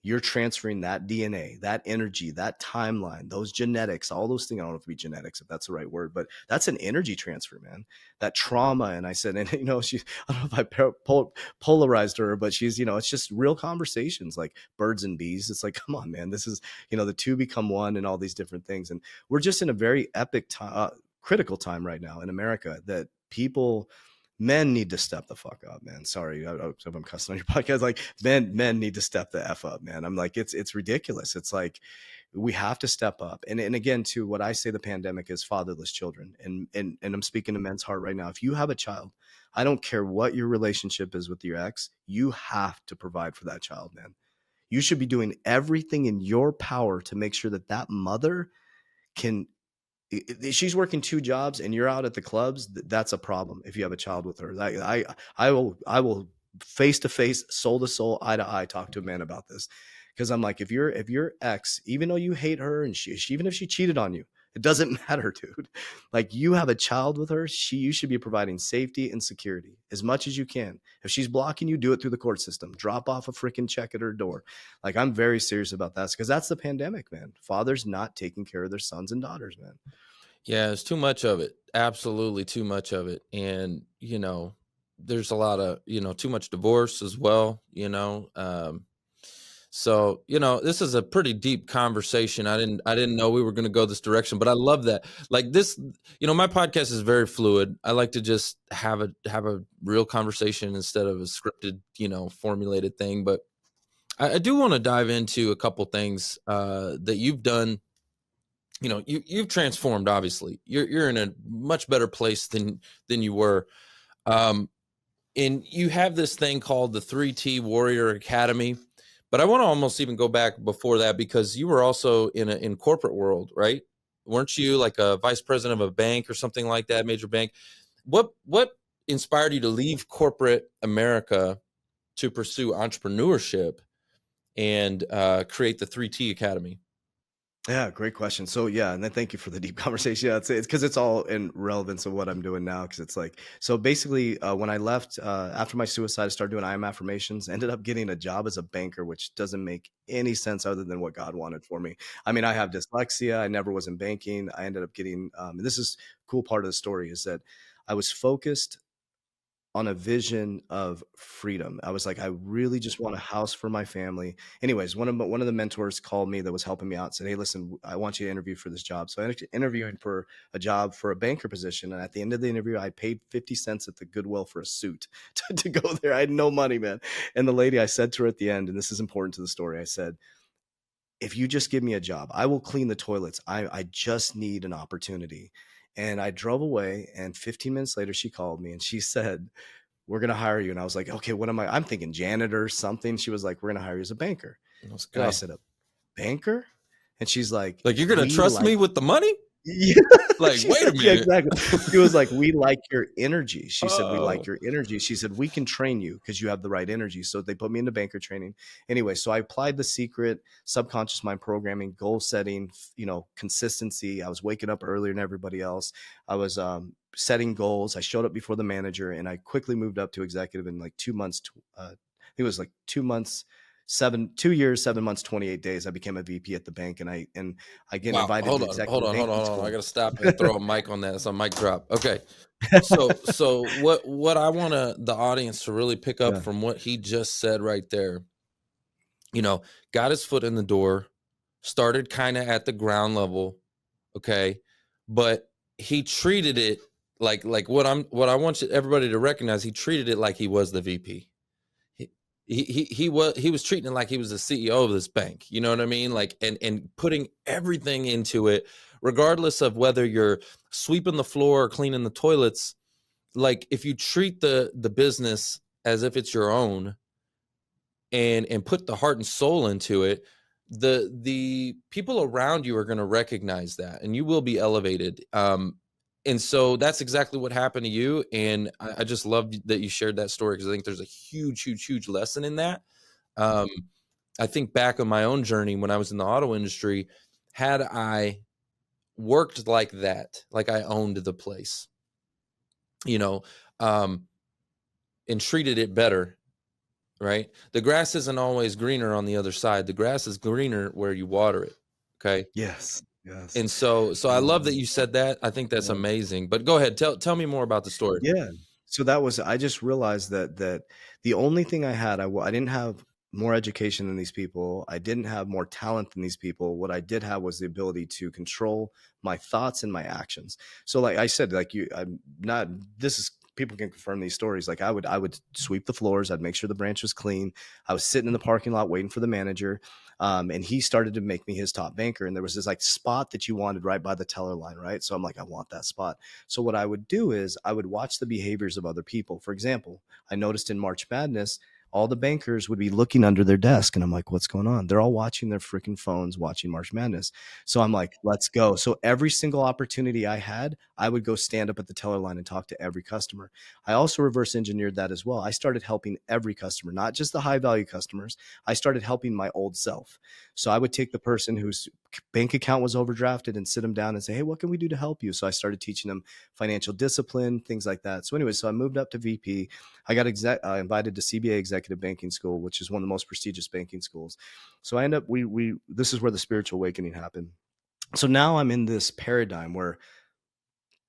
you're transferring that DNA, that energy, that timeline, those genetics, all those things. I don't know if it be genetics, if that's the right word, but that's an energy transfer, man. That trauma. And I said, and she, I don't know if I polarized her, but she's, it's just real conversations like birds and bees. It's like, come on, man, this is, the two become one and all these different things. And we're just in a very epic time, critical time right now in America that men need to step the fuck up, man. Sorry, I'm cussing on your podcast. Like men need to step the F up, man. I'm like, it's ridiculous. It's like, we have to step up. And again, to what I say, the pandemic is fatherless children. And I'm speaking to men's heart right now. If you have a child, I don't care what your relationship is with your ex, you have to provide for that child, man. You should be doing everything in your power to make sure that that mother can, she's working 2 jobs and you're out at the clubs. That's a problem. If you have a child with her, I will face to face, soul to soul, eye to eye, talk to a man about this. Cause I'm like, if your ex, even though you hate her and she even if she cheated on you, it doesn't matter, dude. Like, you have a child with her. You should be providing safety and security as much as you can. If she's blocking you, do it through the court system. Drop off a freaking check at her door. Like, I'm very serious about that because that's the pandemic, man. Fathers not taking care of their sons and daughters, man. Yeah, it's too much of it. Absolutely too much of it. And, there's a lot of, too much divorce as well, so, this is a pretty deep conversation. I didn't know we were going to go this direction, but I love that. Like this, my podcast is very fluid. I like to just have a real conversation instead of a scripted, formulated thing. But I do want to dive into a couple things that you've done. You've transformed. Obviously, you're in a much better place than you were. And you have this thing called the 3T Warrior Academy. But I want to almost even go back before that, because you were also in corporate world, right? Weren't you like a vice president of a bank or something like that, major bank? What inspired you to leave corporate America to pursue entrepreneurship and create the 3T Academy? Yeah, great question. So yeah, and then thank you for the deep conversation. Yeah, it's because it's all in relevance of what I'm doing now. Because it's like, so basically, when I left after my suicide, I started doing I am affirmations. Ended up getting a job as a banker, which doesn't make any sense other than what God wanted for me. I mean, I have dyslexia. I never was in banking. I ended up getting. And this is cool part of the story is that I was focused on a vision of freedom. I was like, I really just want a house for my family. Anyways, one of the mentors called me that was helping me out, said, hey, listen, I want you to interview for this job. So I ended up interviewing for a job for a banker position. And at the end of the interview, I paid 50 cents at the Goodwill for a suit to go there. I had no money, man. And the lady, I said to her at the end, and this is important to the story, I said, if you just give me a job, I will clean the toilets. I just need an opportunity. And I drove away, and 15 minutes later, she called me and she said, we're going to hire you. And I was like, okay, what am I? I'm thinking janitor, something. She was like, we're going to hire you as a banker. Let's And I go. said, a banker? And she's like, Like, you're going to we trust me with the money? yeah. Like, She wait a said, yeah, minute. exactly. She was like, we like your energy. She said, we like Oh. your energy. She said, we can train you because you have the right energy. So they put me into banker training. Anyway, so I applied the secret subconscious mind programming, goal setting, consistency. I was waking up earlier than everybody else. I was setting goals. I showed up before the manager, and I quickly moved up to executive in like 2 months. I think it was like 2 months. 2 years, 7 months, 28 days. I became a VP at the bank, and I get Wow. invited Hold to on. executive banking I school. got to stop and throw a mic on that. It's a mic drop. Okay. So what I want the audience to really pick up Yeah. from what he just said right there, got his foot in the door, started kind of at the ground level. Okay. But he treated it like what I want everybody to recognize. He treated it like he was the VP. He was treating it like he was the CEO of this bank. You know what I mean? Like, and putting everything into it, regardless of whether you're sweeping the floor or cleaning the toilets. Like, if you treat the business as if it's your own and put the heart and soul into it, the people around you are going to recognize that, and you will be elevated. And so that's exactly what happened to you. And I just love that you shared that story, because I think there's a huge lesson in that. I think back on my own journey when I was in the auto industry, had I worked like that, like I owned the place, and treated it better, right? The grass isn't always greener on the other side. The grass is greener where you water it. Okay. Yes, yes. And so I love that Um, you said that. I think that's yeah. amazing. But go ahead, tell me more about the story. Yeah. So that was I just realized that the only thing I had, I didn't have more education than these people. I didn't have more talent than these people. What I did have was the ability to control my thoughts and my actions. So like I said, like I'm not this is people can confirm these stories. Like I would sweep the floors, I'd make sure the branch was clean. I was sitting in the parking lot waiting for the manager. And he started to make me his top banker. And there was this like spot that you wanted right by the teller line, right? So I'm like, I want that spot. So what I would do is I would watch the behaviors of other people. For example, I noticed in March Madness, all the bankers would be looking under their desk. And I'm like, what's going on? They're all watching their freaking phones, watching March Madness. So I'm like, let's go. So every single opportunity I had, I would go stand up at the teller line and talk to every customer. I also reverse engineered that as well. I started helping every customer, not just the high value customers. I started helping my old self. So I would take the person whose bank account was overdrafted and sit them down and say, hey, what can we do to help you? So I started teaching them financial discipline, things like that. So anyway, so I moved up to VP. I got invited to CBA Executive Banking School, which is one of the most prestigious banking schools. So I end up, this is where the spiritual awakening happened. So now I'm in this paradigm where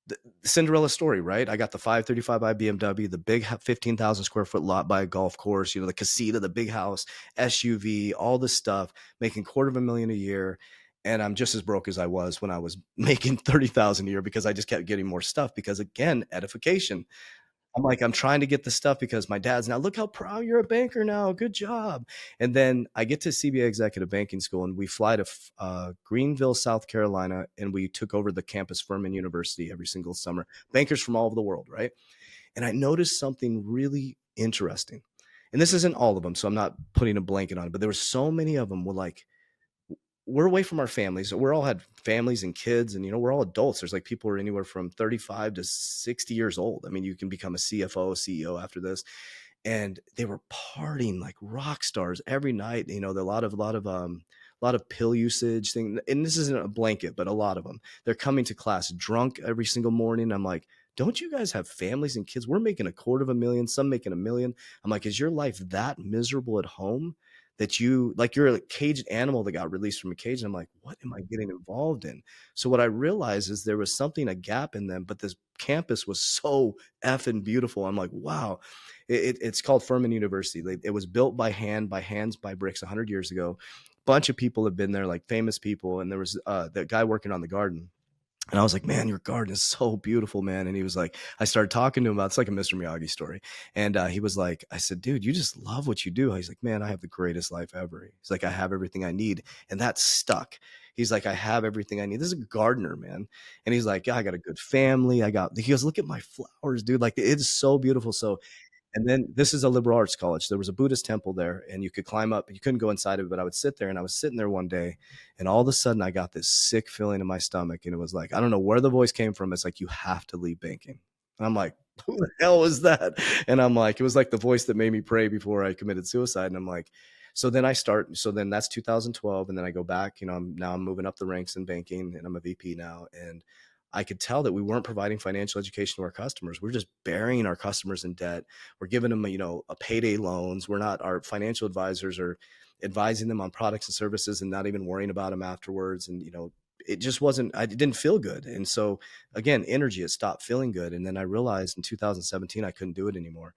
the Cinderella story, right? I got the 535i BMW, the big 15,000 square foot lot by a golf course, the casita, the big house, SUV, all this stuff, making $250,000 a year. And I'm just as broke as I was when I was making 30,000 a year because I just kept getting more stuff because again, edification. I'm like, I'm trying to get the stuff because my dad's now, look how proud you're a banker now. Good job. And then I get to CBA Executive Banking School and we fly to Greenville, South Carolina, and we took over the campus Furman University every single summer. Bankers from all over the world, right? And I noticed something really interesting. And this isn't all of them, so I'm not putting a blanket on it, but there were so many of them were like, we're away from our families. We're all had families and kids, and we're all adults. There's like people who are anywhere from 35 to 60 years old. I mean, you can become a CFO, CEO after this. And they were partying like rock stars every night. A lot of pill usage thing. And this isn't a blanket, but a lot of them. They're coming to class drunk every single morning. I'm like, don't you guys have families and kids? We're making $250,000, some making $1 million. I'm like, is your life that miserable at home that you're a caged animal that got released from a cage? And I'm like, what am I getting involved in? So what I realized is there was something, a gap in them, but this campus was so effing beautiful. I'm like, wow. It's called Furman University. It was built by hands, by bricks 100 years ago. Bunch of people have been there, like famous people. And there was that guy working on the garden. And I was like, man, your garden is so beautiful, man. And he was like, I started talking to him about, it's like a Mr. Miyagi story. And he was like, I said, dude, you just love what you do. He's like, man, I have the greatest life ever. He's like, I have everything I need. And that stuck. He's like, I have everything I need. This is a gardener, man. And he's like, yeah, I got a good family. He goes, look at my flowers, dude. Like, it is so beautiful. So and then this is a liberal arts college. There was a Buddhist temple there, and you could climb up. You couldn't go inside of it, but I would sit there, and I was sitting there one day, and all of a sudden I got this sick feeling in my stomach, and it was like, I don't know where the voice came from. It's like, you have to leave banking. And I'm like, who the hell was that? And I'm like, it was like the voice that made me pray before I committed suicide. And I'm like, so then that's 2012, and then I go back, I'm moving up the ranks in banking, and I'm a VP now. And I could tell that we weren't providing financial education to our customers. We're just burying our customers in debt. We're giving them, a payday loans. Our financial advisors are advising them on products and services and not even worrying about them afterwards. And, it just it didn't feel good. And so again, energy, it stopped feeling good. And then I realized in 2017, I couldn't do it anymore.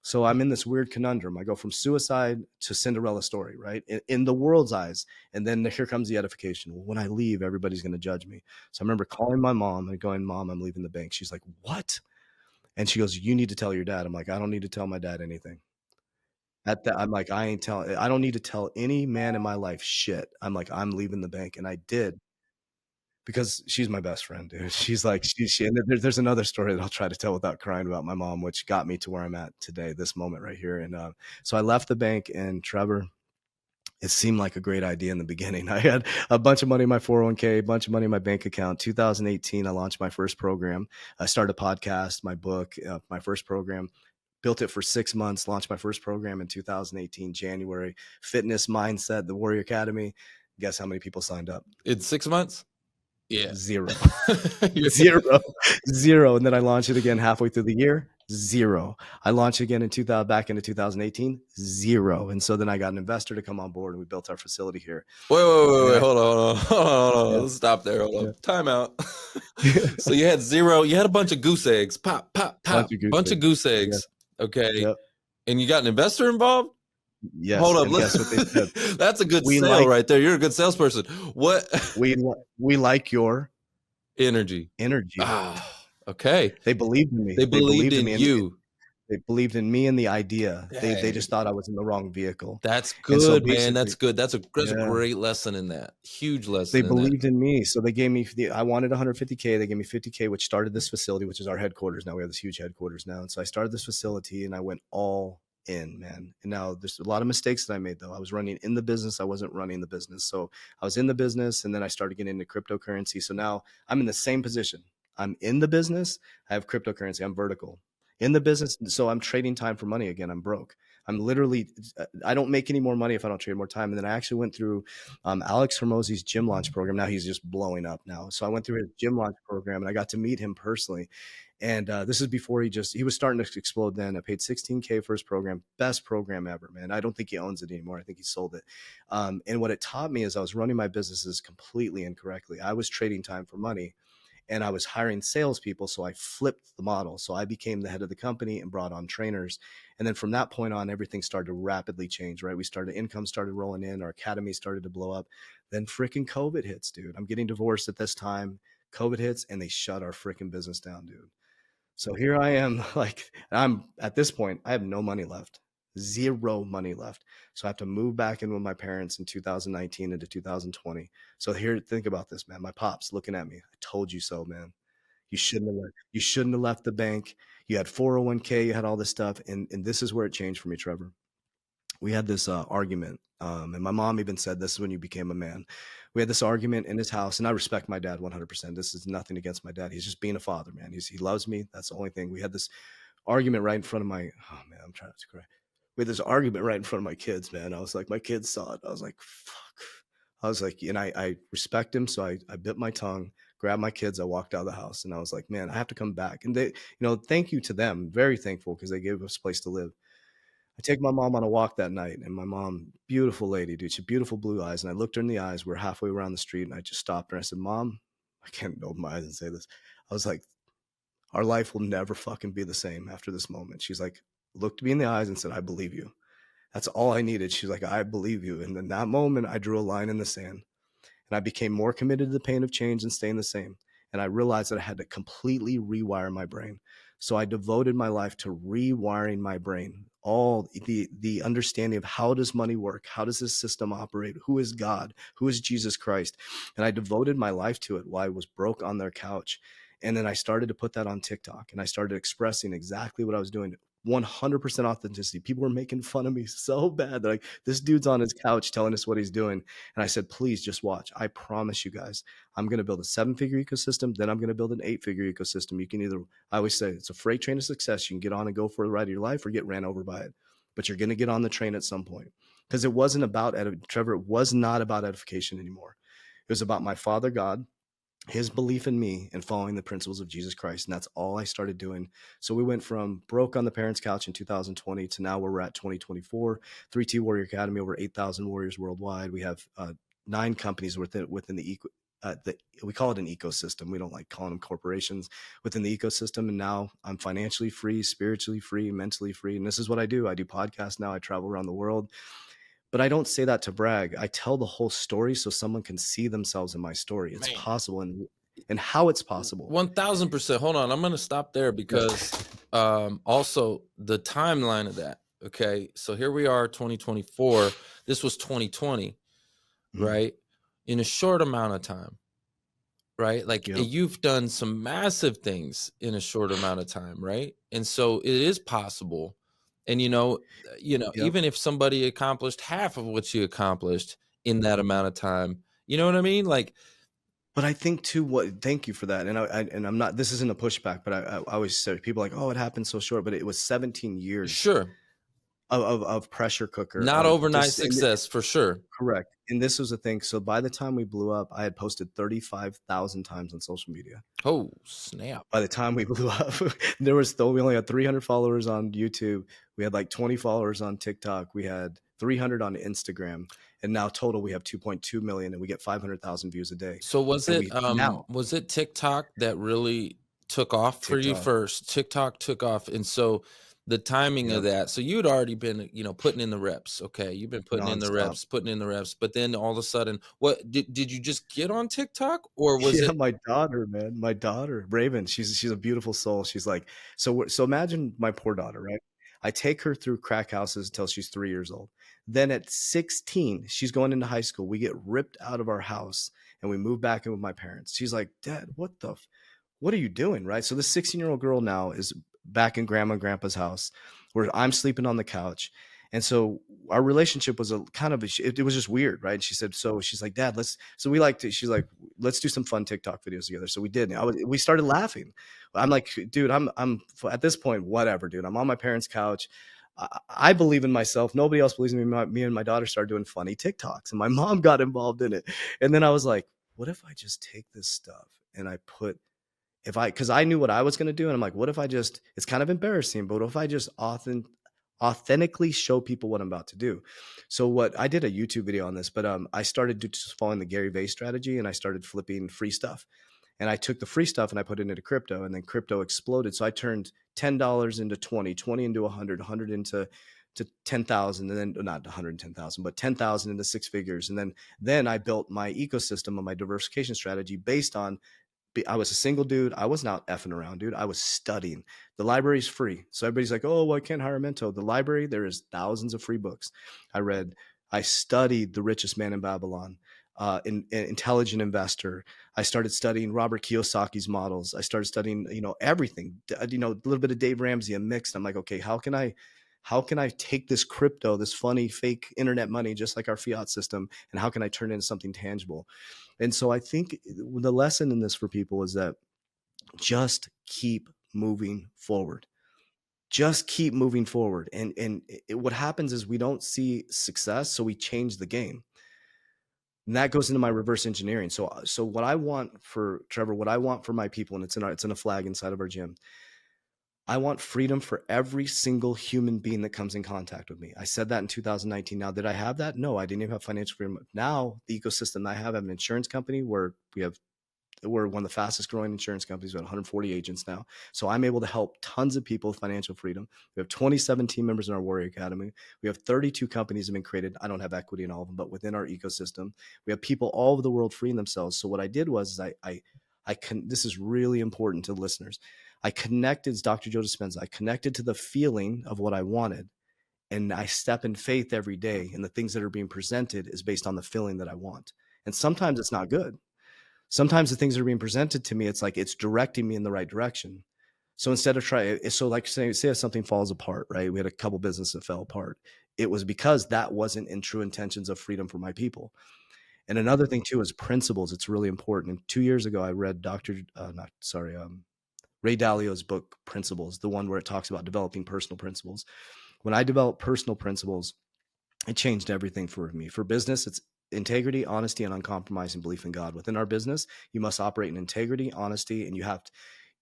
So I'm in this weird conundrum. I go from suicide to Cinderella story, right? In the world's eyes. And then here comes the edification. Well, when I leave, everybody's going to judge me. So I remember calling my mom and going, Mom, I'm leaving the bank. She's like, what? And she goes, you need to tell your dad. I'm like, I don't need to tell my dad anything. At that, I'm like, I don't need to tell any man in my life shit. I'm like, I'm leaving the bank. And I did because she's my best friend, dude. She's like, and there's another story that I'll try to tell without crying about my mom, which got me to where I'm at today, this moment right here. And so I left the bank, and Trevor, it seemed like a great idea in the beginning. I had a bunch of money in my 401k, a bunch of money in my bank account. 2018, I launched my first program. I started a podcast, my book, my first program. Built it for 6 months, launched my first program in 2018, January. Fitness Mindset, the Warrior Academy. Guess how many people signed up? In 6 months? Yeah. Zero. Yeah. Zero. Zero. And then I launched it again halfway through the year. Zero. I launched again in 2000, back into 2018, zero. And so then I got an investor to come on board and we built our facility here. Wait, And hold on, hold on. yeah, Let's stop there. Hold yeah. on. Time out. So you had zero, you had a bunch of goose eggs. Pop, pop, Bunch pop. of goose Bunch of eggs. goose Yeah. eggs. Okay. Yep. And you got an investor involved? Hold Yes. up. And guess what they said? That's a good We sale like, right there. You're a good salesperson. What we like your energy? energy. Ah, okay. They believed in me. They They believed believed in in me. And you. they believed in me and the idea. They Dang. just thought I was in the wrong vehicle. That's And so good, man. That's basically, good. That's a yeah, great lesson in that. Huge they lesson in that. believed in me. So they gave me I wanted 150K. They gave me 50K, which started this facility, which is our headquarters. Now we have this huge headquarters now. And so I started this facility and I went all in, man. And now there's a lot of mistakes that I made though. I was running in the business. I wasn't running the business. So I was in the business and then I started getting into cryptocurrency. So now I'm in the same position. I'm in the business. I have cryptocurrency. I'm vertical in the business. So I'm trading time for money again. I'm broke. I'm literally, I don't make any more money if I don't trade more time. And then I actually went through Alex Hormozy's gym launch program. Now he's just blowing up now. So I went through his gym launch program and I got to meet him personally. And this is before he was starting to explode then. I paid 16K for his program. Best program ever, man. I don't think he owns it anymore. I think he sold it. And what it taught me is I was running my businesses completely incorrectly. I was trading time for money and I was hiring salespeople. So I flipped the model. So I became the head of the company and brought on trainers. And then from that point on, everything started to rapidly change, right? Income started rolling in, our academy started to blow up. Then freaking COVID hits, dude. I'm getting divorced at this time. COVID hits and they shut our freaking business down, dude. So here I am, like I'm at this point, I have no money left, zero money left. So I have to move back in with my parents in 2019 into 2020. So here, think about this, man. My pop's looking at me. I told you so, man. You shouldn't have left the bank. You had 401k, you had all this stuff. And this is where it changed for me, Trevor. We had this argument. And my mom even said, this is when you became a man. We had this argument in his house, and I respect my dad 100%. This is nothing against my dad. He's just being a father, man. He loves me. That's the only thing. We had this argument right in front of oh man, I'm trying to cry. We had this argument right in front of my kids, man. I was like, my kids saw it. I was like, fuck. I was like, and I respect him. So I bit my tongue, grabbed my kids. I walked out of the house and I was like, man, I have to come back. And thank you to them. Very thankful because they gave us a place to live. I take my mom on a walk that night, and my mom, beautiful lady, dude, she had beautiful blue eyes. And I looked her in the eyes. We're halfway around the street, and I just stopped her. I said, Mom, I can't open my eyes and say this. I was like, our life will never fucking be the same after this moment. She's like, looked me in the eyes and said, I believe you. That's all I needed. She's like, I believe you. And in that moment, I drew a line in the sand. And I became more committed to the pain of change and staying the same. And I realized that I had to completely rewire my brain. So I devoted my life to rewiring my brain, all the understanding of how does money work? How does this system operate? Who is God? Who is Jesus Christ? And I devoted my life to it while I was broke on their couch. And then I started to put that on TikTok and I started expressing exactly what I was doing. 100% authenticity. People were making fun of me so bad. They're like, this dude's on his couch telling us what he's doing. And I said, please just watch. I promise you guys, I'm going to build a 7-figure ecosystem. Then I'm going to build an 8-figure ecosystem. You can either, I always say, it's a freight train of success. You can get on and go for the ride of your life or get ran over by it. But you're going to get on the train at some point. Because it wasn't about, Trevor, it was not about edification anymore. It was about my Father God, his belief in me and following the principles of Jesus Christ. And that's all I started doing. So we went from broke on the parents' couch in 2020 to now where we're at 2024, 3T Warrior Academy, over 8,000 warriors worldwide. We have 9 companies within the we call it an ecosystem. We don't like calling them corporations within the ecosystem. And now I'm financially free, spiritually free, mentally free. And this is what I do. I do podcasts now. I travel around the world. But I don't say that to brag. I tell the whole story so someone can see themselves in my story. It's possible and how it's possible. 1000%. Hold on. I'm going to stop there because also the timeline of that. Okay. So here we are, 2024. This was 2020, right? In a short amount of time, right? Like you've done some massive things in a short amount of time, right? And so it is possible. And even if somebody accomplished half of what you accomplished in that amount of time, you know what I mean? Like, but I think too, thank you for that. And I'm not, this isn't a pushback, but I always say people like, oh, it happened so short, but it was 17 years. Sure. of pressure cooker Not of overnight just and success for sure. correct. And this was the thing. So by the time we blew up, I had posted 35,000 times on social media. Oh, snap. By the time we blew up, there was still we only had 300 followers on YouTube. We had like 20 followers on TikTok. We had 300 on Instagram, and now total we have 2.2 million, and we get 500,000 views a day. So And we now was it TikTok that really took off for you TikTok, first? TikTok took off, and so the timing of yep, that. So you had already been, putting in the reps. Okay, you've been nonstop. putting in the reps, but then all of a sudden, what did you just get on TikTok, or was Yeah, it? my daughter, man, my daughter, Raven, she's a beautiful soul. She's like, so imagine my poor daughter, right? I take her through crack houses until she's 3 years old. Then at 16, she's going into high school. We get ripped out of our house and we move back in with my parents. She's like, Dad, what are you doing? Right. So the 16-year-old girl now is back in grandma and grandpa's house where I'm sleeping on the couch. And so our relationship was a kind of, it was just weird. Right. And she said, so she's like, Dad, she's like, let's do some fun TikTok videos together. So we did. And we started laughing. I'm like, dude, I'm at this point, whatever, dude, I'm on my parents' couch. I believe in myself. Nobody else believes in me. Me and my daughter started doing funny TikToks and my mom got involved in it. And then I was like, what if I just take this stuff and I put because I knew what I was going to do. And I'm like, what if I just, it's kind of embarrassing, but what if I just authentically show people what I'm about to do? So what I did a YouTube video on this, but I started just following the Gary Vee strategy and I started flipping free stuff. And I took the free stuff and I put it into crypto and then crypto exploded. So I turned $10 into 20, 20 into 100, 100 into 10,000 and then not 110,000, but 10,000 into six figures. And then I built my ecosystem of my diversification strategy based on I was a single dude. I was not effing around, dude. I was studying. The library's free. So everybody's like, oh, well, I can't hire a mentor. The library, there is thousands of free books. I studied The Richest Man in Babylon, Intelligent Investor. I started studying Robert Kiyosaki's models. I started studying, everything, a little bit of Dave Ramsey, a mix. I'm like, okay, how can I take this crypto, this funny fake internet money, just like our fiat system, and how can I turn it into something tangible? And so I think the lesson in this for people is that just keep moving forward. Just keep moving forward. And what happens is we don't see success, so we change the game. And that goes into my reverse engineering. So what I want for Trevor, what I want for my people, and it's in a flag inside of our gym. I want freedom for every single human being that comes in contact with me. I said that in 2019. Now, did I have that? No, I didn't even have financial freedom. Now, the ecosystem I have an insurance company where we're one of the fastest growing insurance companies. We have 140 agents now. So I'm able to help tons of people with financial freedom. We have 27 team members in our Warrior Academy. We have 32 companies that have been created. I don't have equity in all of them, but within our ecosystem, we have people all over the world freeing themselves. So what I did was this is really important to listeners. I connected, as Dr. Joe Dispenza, I connected to the feeling of what I wanted. And I step in faith every day. And the things that are being presented is based on the feeling that I want. And sometimes it's not good. Sometimes the things that are being presented to me, it's like it's directing me in the right direction. So instead of like say if something falls apart, right? We had a couple businesses that fell apart. It was because that wasn't in true intentions of freedom for my people. And another thing too is principles. It's really important. And 2 years ago, I read Ray Dalio's book, Principles, the one where it talks about developing personal principles. When I developed personal principles, it changed everything for me. For business, it's integrity, honesty, and uncompromising belief in God. Within our business, you must operate in integrity, honesty, and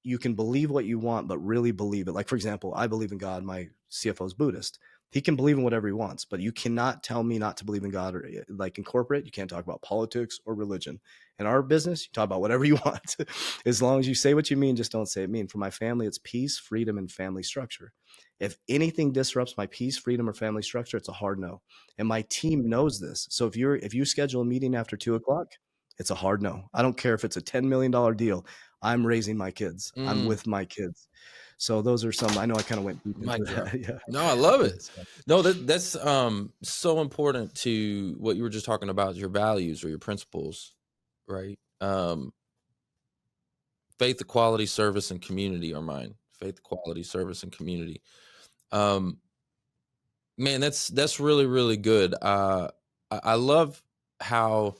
you can believe what you want, but really believe it. Like, for example, I believe in God. My CFO is Buddhist. He can believe in whatever he wants, but you cannot tell me not to believe in God. Or like in corporate, you can't talk about politics or religion. In our business, you talk about whatever you want. As long as you say what you mean, just don't say it mean. For my family, it's peace, freedom, and family structure. If anything disrupts my peace, freedom, or family structure, it's a hard no. And my team knows this. So if you schedule a meeting after 2:00, it's a hard no. I don't care if it's a $10 million deal. I'm raising my kids. I'm with my kids. So those are some, I know I kind of went deep into that. Yeah. No, I love it. So, No, that's so important to what you were just talking about, your values or your principles, right? Faith, equality, service, and community are mine. Faith, equality, service, and community. Man, that's really, really good. I love how,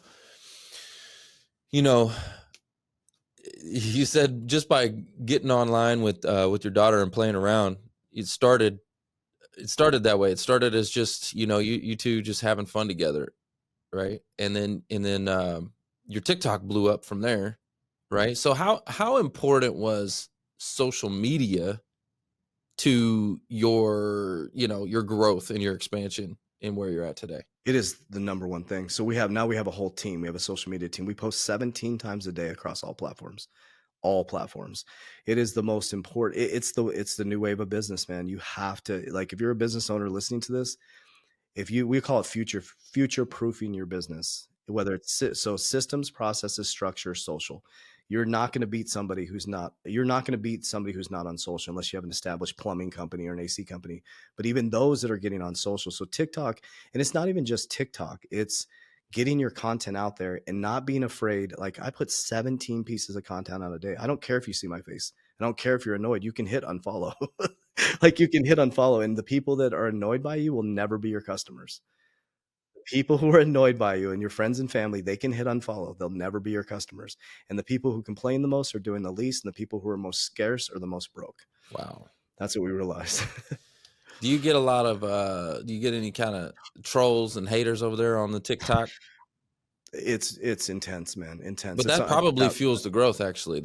you said just by getting online with your daughter and playing around, it started It started that way. It started as just, you two just having fun together, right? And then your TikTok blew up from there, right? So how important was social media to your growth and your expansion and where you're at today? It is the number one thing. So we have a whole team. We have a social media team. We post 17 times a day across all platforms. All platforms. It is the most important. It's the new wave of business, man. You have to, like, if you're a business owner listening to this, if you we call it future proofing your business, whether it's so systems, processes, structure, social. You're not going to beat somebody who's not on social unless you have an established plumbing company or an AC company. But even those that are getting on social, so TikTok, and it's not even just TikTok, it's getting your content out there and not being afraid. Like, I put 17 pieces of content out a day. I don't care if you see my face. I don't care if you're annoyed. You can hit unfollow. Like, you can hit unfollow, and the people that are annoyed by you will never be your customers. People who are annoyed by you and your friends and family, they can hit unfollow. They'll never be your customers. And the people who complain the most are doing the least, and the people who are most scarce are the most broke. Wow. That's what we realized. Do you get any kind of trolls and haters over there on the TikTok? It's intense, man. Intense. But It's that probably that, fuels the growth, actually.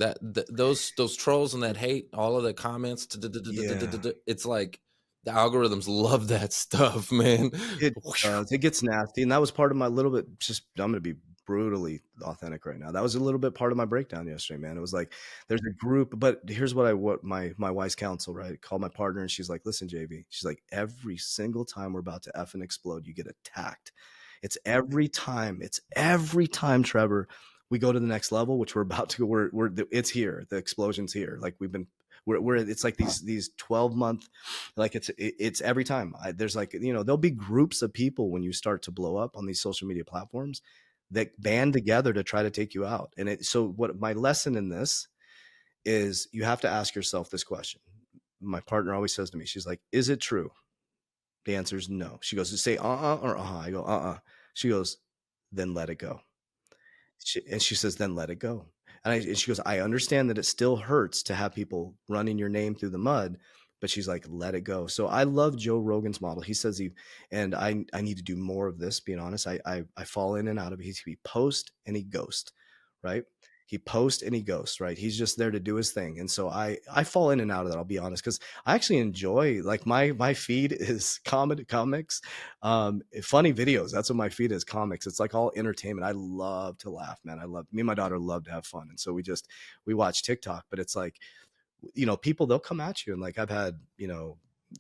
Those trolls and that hate, all of the comments, yeah. it's like the algorithms love that stuff, man. It does. It gets nasty, and that was part of my little bit. Just, I'm gonna be brutally authentic right now. That was a little bit part of my breakdown yesterday, man. It was like, there's a group, but here's what my wise counsel, right? Called my partner, and she's like, "Listen, JB," she's like, "Every single time we're about to effing explode, you get attacked. It's every time. It's every time, Trevor. We go to the next level, which we're about to go. It's here. The explosion's here. Like, we're it's like these 12-month, like, it's every time. There's, like, there'll be groups of people when you start to blow up on these social media platforms that band together to try to take you out. So what my lesson in this is, you have to ask yourself this question. My partner always says to me, she's like, "Is it true?" The answer is no. She goes, "Say or I go, She goes, "Then let it go." She says, "Then let it go." And she goes, "I understand that it still hurts to have people running your name through the mud," but she's like, "Let it go." So I love Joe Rogan's model. He says and I need to do more of this, being honest. I fall in and out of it. He post and he ghost, right? He posts and he ghosts, right? He's just there to do his thing. And so I fall in and out of that, I'll be honest, because I actually enjoy, like, my feed is comics, funny videos. That's what my feed is, comics. It's like all entertainment. I love to laugh, man. Me and my daughter love to have fun. And so we watch TikTok, but it's like, people, they'll come at you. And, like, I've had,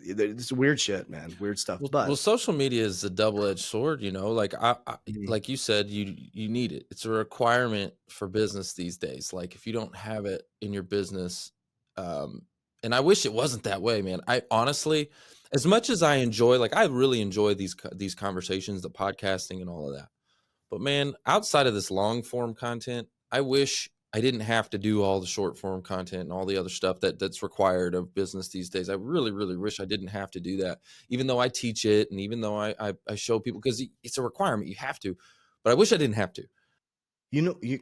it's weird shit, man, weird stuff. Well, But social media is a double-edged sword, like Mhm. like you said, you need it. It's a requirement for business these days. Like, if you don't have it in your business, um, and I wish it wasn't that way, man. I honestly, as much as I enjoy, like, I really enjoy these conversations, the podcasting and all of that. But man, outside of this long form content, I wish I didn't have to do all the short form content and all the other stuff that's required of business these days. I really, really wish I didn't have to do that, even though I teach it and even though I show people, because it's a requirement. You have to, but I wish I didn't have to.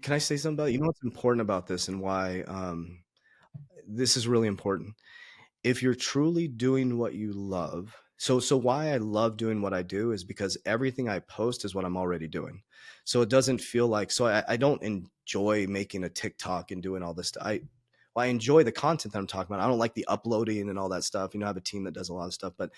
can I say something about it? What's important about this, and why this is really important? If you're truly doing what you love, so why I love doing what I do is because everything I post is what I'm already doing. So it doesn't feel like, so I don't enjoy making a TikTok and doing all this stuff. I enjoy the content that I'm talking about. I don't like the uploading and all that stuff. I have a team that does a lot of stuff, but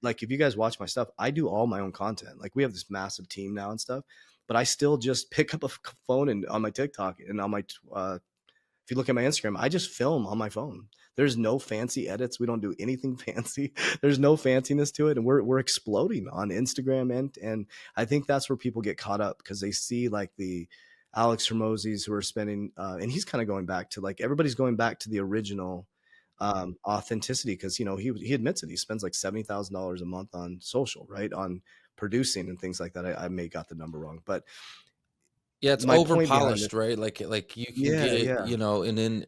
like, if you guys watch my stuff, I do all my own content. Like, we have this massive team now and stuff, but I still just pick up a phone and on my TikTok and on my if you look at my Instagram, I just film on my phone. There's no fancy edits. We don't do anything fancy. There's no fanciness to it, and we're exploding on Instagram, and I think that's where people get caught up, because they see, like, the Alex Hermosis who are spending, and he's kind of going back to, like, everybody's going back to the original authenticity, because he admits it. He spends like $70,000 a month on social, right, on producing and things like that. I may got the number wrong, but Yeah, it's my over point behind polished, it, right? Like you can yeah, get, yeah. and then,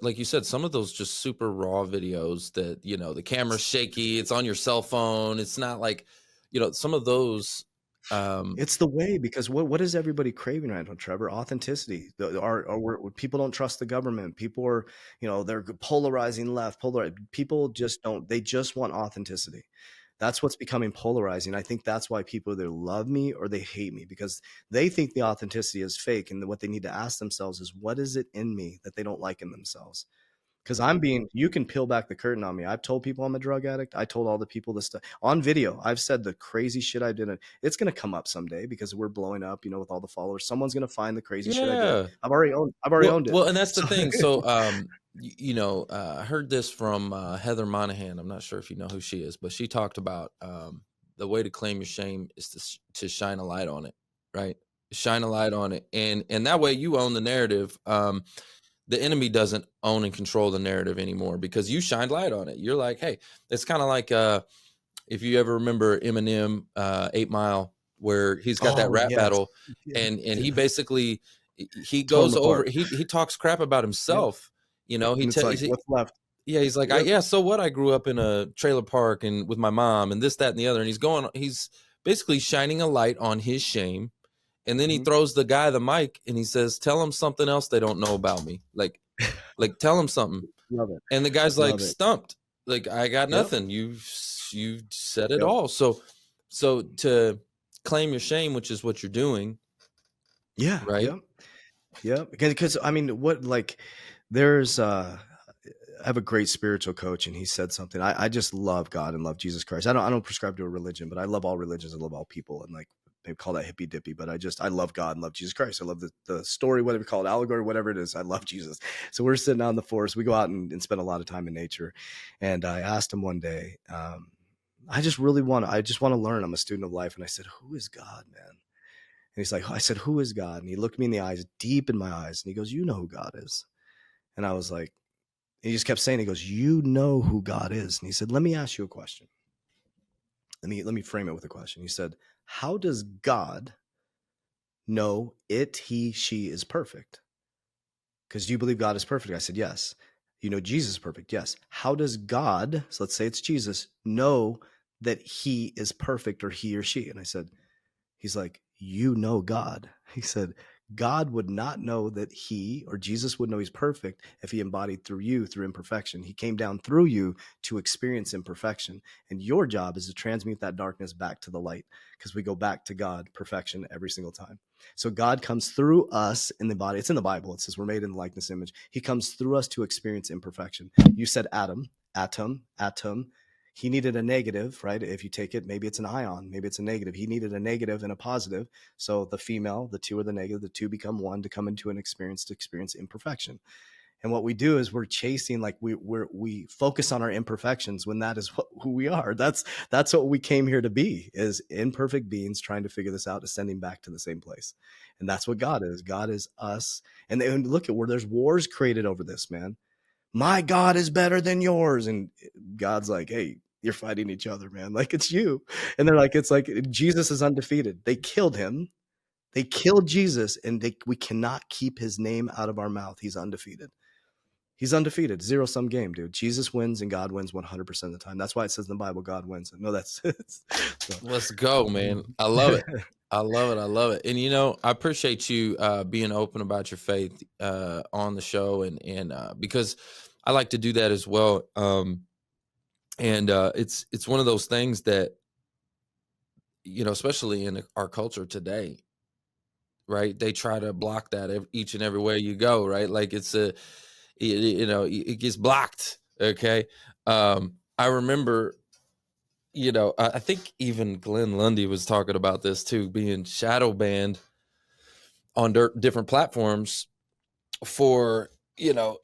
like you said, some of those just super raw videos that, the camera's shaky, it's on your cell phone. It's not like, some of those, It's the way, because what is everybody craving right now, Trevor? Authenticity. People don't trust the government. People are, they're polarizing left. People just don't. They just want authenticity. That's what's becoming polarizing. I think that's why people either love me or they hate me, because they think the authenticity is fake, and what they need to ask themselves is, what is it in me that they don't like in themselves? Because you can peel back the curtain on me. I've told people I'm a drug addict. I told all the people this stuff on video. I've said the crazy shit I did. It's going to come up someday because we're blowing up, with all the followers. Someone's going to find the crazy shit I did. Yeah. I've already owned it. Well, and that's the So thing. So, I heard this from Heather Monahan. I'm not sure if you know who she is, but she talked about the way to claim your shame is to shine a light on it, right? Shine a light on it, and that way you own the narrative. The enemy doesn't own and control the narrative anymore because you shined light on it. You're like, hey, it's kind of like if you ever remember Eminem, 8 Mile, where he's got that rap yes. battle, Yeah. and he basically he Tore goes him over, apart. he talks crap about himself. He And it's like, what's left? yeah, he's like, Yep. yeah, so what? I grew up in a trailer park and with my mom and this, that, and the other. And he's basically shining a light on his shame. And then he throws the guy the mic and he says, tell him something else they don't know about me. Like tell him something. Love it. And the guy's like, Love it. stumped. Like, I got Yep. nothing. You said it Yep. all. So to claim your shame, which is what you're doing. Yeah. Right. Yep. Yeah. Because I mean, there's I have a great spiritual coach, and he said something. I just love God and love Jesus Christ. I don't prescribe to a religion, but I love all religions. I love all people, and like they call that hippy dippy, but I love God and love Jesus Christ. I love the story, whatever you call it, allegory, whatever it is. I love Jesus. So we're sitting out in the forest. We go out and spend a lot of time in nature. And I asked him one day, I just want to learn. I'm a student of life. And I said, who is God, man? And he's like, I said, who is God? And he looked me in the eyes, deep in my eyes. And he goes, you know who God is. And I was like, he just kept saying, he goes, you know who God is. And he said, let me ask you a question. Let me frame it with a question. He said, how does God know he, she is perfect? Because do you believe God is perfect? I said, yes. You know Jesus is perfect? Yes. How does God, so let's say it's Jesus, know that he is perfect, or he or she? And I said, he's like, you know God. He said, God would not know that he, or Jesus would know he's perfect if he embodied through you through imperfection. He came down through you to experience imperfection. And your job is to transmute that darkness back to the light, because we go back to God, perfection, every single time. So God comes through us in the body. It's in the Bible. It says we're made in the likeness image. He comes through us to experience imperfection. You said atom. He needed a negative, right? If you take it, maybe it's an ion, maybe it's a negative. He needed a negative and a positive. So the female, the two are the negative, the two become one to come into an experience, to experience imperfection. And what we do is we're chasing, like we focus on our imperfections when that is who we are. That's what we came here to be, is imperfect beings trying to figure this out, ascending back to the same place. And that's what God is. God is us. And look at where there's wars created over this, man. My God is better than yours. And God's like, hey, you're fighting each other, man. Like, it's you. And they're like, it's like Jesus is undefeated. They killed him. They killed Jesus, and we cannot keep his name out of our mouth. He's undefeated. He's undefeated. Zero-sum game, dude. Jesus wins and God wins 100% of the time. That's why it says in the Bible, God wins. No, that's so. Let's go, man. I love it. I love it. And I appreciate you being open about your faith on the show, and because I like to do that as well. And it's one of those things that especially in our culture today, right? They try to block that each and every way you go, right? Like it gets blocked. Okay. I remember, I think even Glenn Lundy was talking about this too, being shadow banned on different platforms for,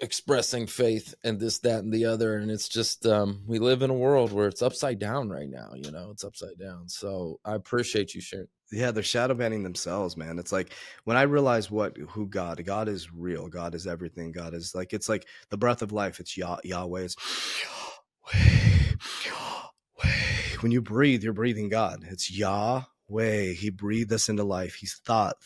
expressing faith and this, that, and the other. And it's just, we live in a world where it's upside down right now, it's upside down. So I appreciate you sharing. Yeah, they're shadow banning themselves, man. It's like when I realize who God is real. God is everything. God is like, it's like the breath of life. It's Yahweh. It's Yahweh. When you breathe, you're breathing God. It's Yahweh. way. He breathed us into life. He's thought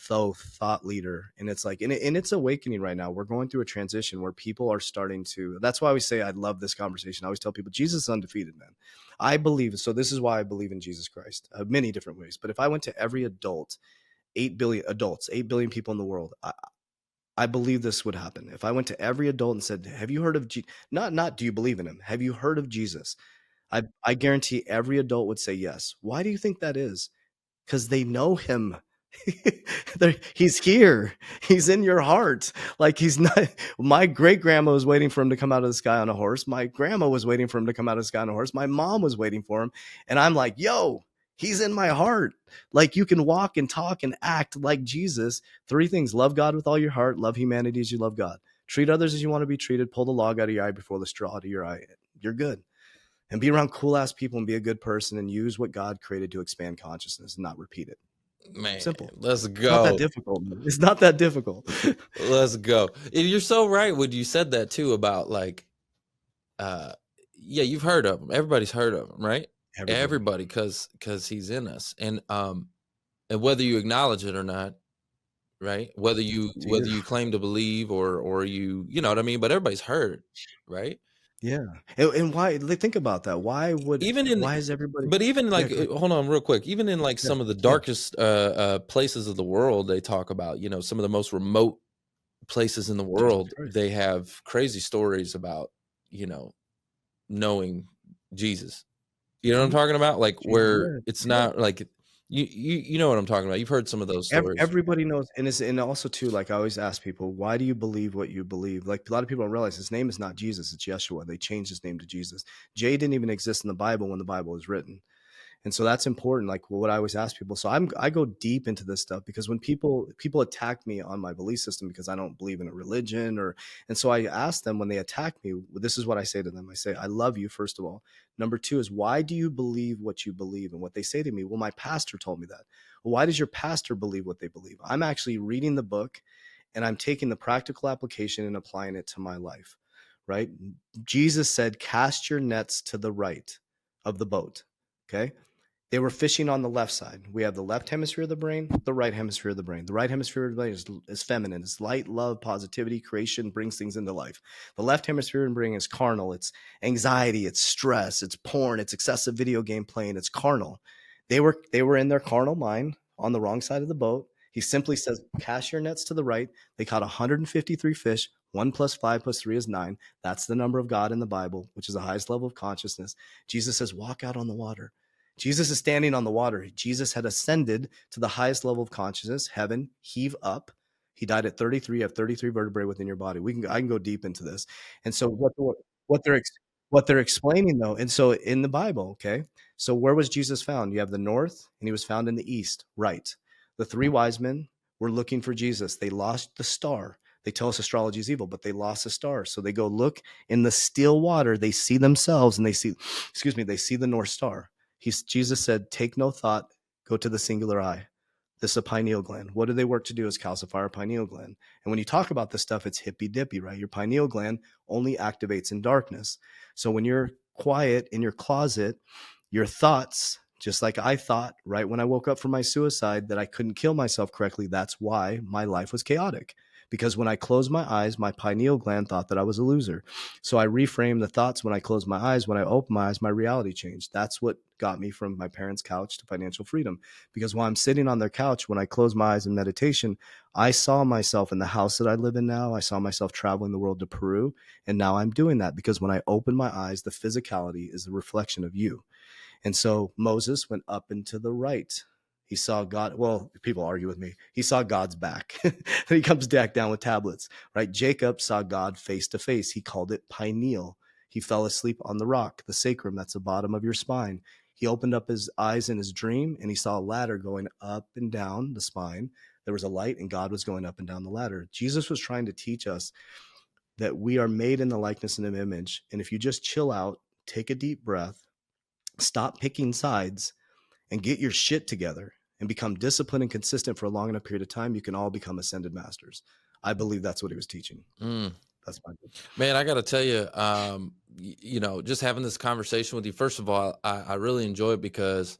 leader. And it's like, and it's awakening right now. We're going through a transition where people are starting to, that's why we say, I love this conversation. I always tell people, Jesus is undefeated, man. I believe, so this is why I believe in Jesus Christ, many different ways. But if I went to every adult, 8 billion adults, 8 billion people in the world, I believe this would happen. If I went to every adult and said, have you heard of not do you believe in him? Have you heard of Jesus? I guarantee every adult would say yes. Why do you think that is? Because they know him. He's here. He's in your heart. Like, he's not. My great grandma was waiting for him to come out of the sky on a horse. My grandma was waiting for him to come out of the sky on a horse. My mom was waiting for him. And I'm like, yo, he's in my heart. Like, you can walk and talk and act like Jesus. 3 things: love God with all your heart, love humanity as you love God, treat others as you want to be treated, pull the log out of your eye before the straw out of your eye. You're good. And be around cool ass people and be a good person and use what God created to expand consciousness and not repeat it. Man, Simple. let's It's not that go. difficult. It's not that difficult. Let's go. And you're so right when you said that too about like, yeah, you've heard of him. Everybody's heard of him, right? Everybody, because he's in us, and whether you acknowledge it or not, right? Whether you claim to believe or you know what I mean. But everybody's heard, right? Yeah. And why? Like, think about that. Why is everybody? But even like, Yeah, hold on real quick. Even in like some of the darkest places of the world, they talk about, you know, some of the most remote places in the world, they have crazy stories about, you know, knowing Jesus. You know what I'm talking about? Like, where it's not like you know what I'm talking about. You've heard some of those stories. Everybody knows, and also too, like, I always ask people, why do you believe what you believe? Like, a lot of people don't realize his name is not Jesus, it's Yeshua. They changed his name to Jesus. J didn't even exist in the Bible when the Bible was written. And so that's important. Like, what I always ask people. So I go deep into this stuff because when people attack me on my belief system because I don't believe in a religion, and so I ask them when they attack me, this is what I say to them. I say, I love you, first of all. Number 2 is, why do you believe what you believe? And what they say to me, well, my pastor told me that. Well, why does your pastor believe what they believe? I'm actually reading the book and I'm taking the practical application and applying it to my life, right? Jesus said, cast your nets to the right of the boat. Okay. They were fishing on the left side. We have the left hemisphere of the brain, the right hemisphere of the brain. The right hemisphere of the brain is feminine. It's light, love, positivity, creation, brings things into life. The left hemisphere of the brain is carnal. It's anxiety, it's stress, it's porn, it's excessive video game playing, it's carnal. They were in their carnal mind on the wrong side of the boat. He simply says, cast your nets to the right. They caught 153 fish. 1 + 5 + 3 is 9. That's the number of God in the Bible, which is the highest level of consciousness. Jesus says, walk out on the water. Jesus is standing on the water. Jesus had ascended to the highest level of consciousness, heaven, heave up. He died at 33. You have 33 vertebrae within your body. I can go deep into this. And so what they're explaining though, and so in the Bible, okay, so where was Jesus found? You have the north, and he was found in the east, right? The 3 wise men were looking for Jesus. They lost the star. They tell us astrology is evil, but they lost the star. So they go look in the still water. They see themselves, and they see the North Star. Jesus said, take no thought, go to the singular eye. This is a pineal gland. What do they work to do is calcify our pineal gland. And when you talk about this stuff, it's hippy dippy, right? Your pineal gland only activates in darkness. So when you're quiet in your closet, your thoughts, just like I thought right when I woke up from my suicide that I couldn't kill myself correctly, that's why my life was chaotic. Because when I closed my eyes, my pineal gland thought that I was a loser. So I reframed the thoughts when I closed my eyes. When I opened my eyes, my reality changed. That's what got me from my parents' couch to financial freedom. Because while I'm sitting on their couch, when I close my eyes in meditation, I saw myself in the house that I live in now. I saw myself traveling the world to Peru. And now I'm doing that because when I open my eyes, the physicality is the reflection of you. And so Moses went up and to the right. He saw God. Well, people argue with me. He saw God's back. He comes back down with tablets, right? Jacob saw God face to face. He called it pineal. He fell asleep on the rock, the sacrum. That's the bottom of your spine. He opened up his eyes in his dream and he saw a ladder going up and down the spine. There was a light and God was going up and down the ladder. Jesus was trying to teach us that we are made in the likeness and image. And if you just chill out, take a deep breath, stop picking sides, and get your shit together and become disciplined and consistent for a long enough period of time, you can all become ascended masters. I believe that's what he was teaching. That's my opinion. Man, I got to tell you, you know, just having this conversation with you, first of all, I really enjoy it because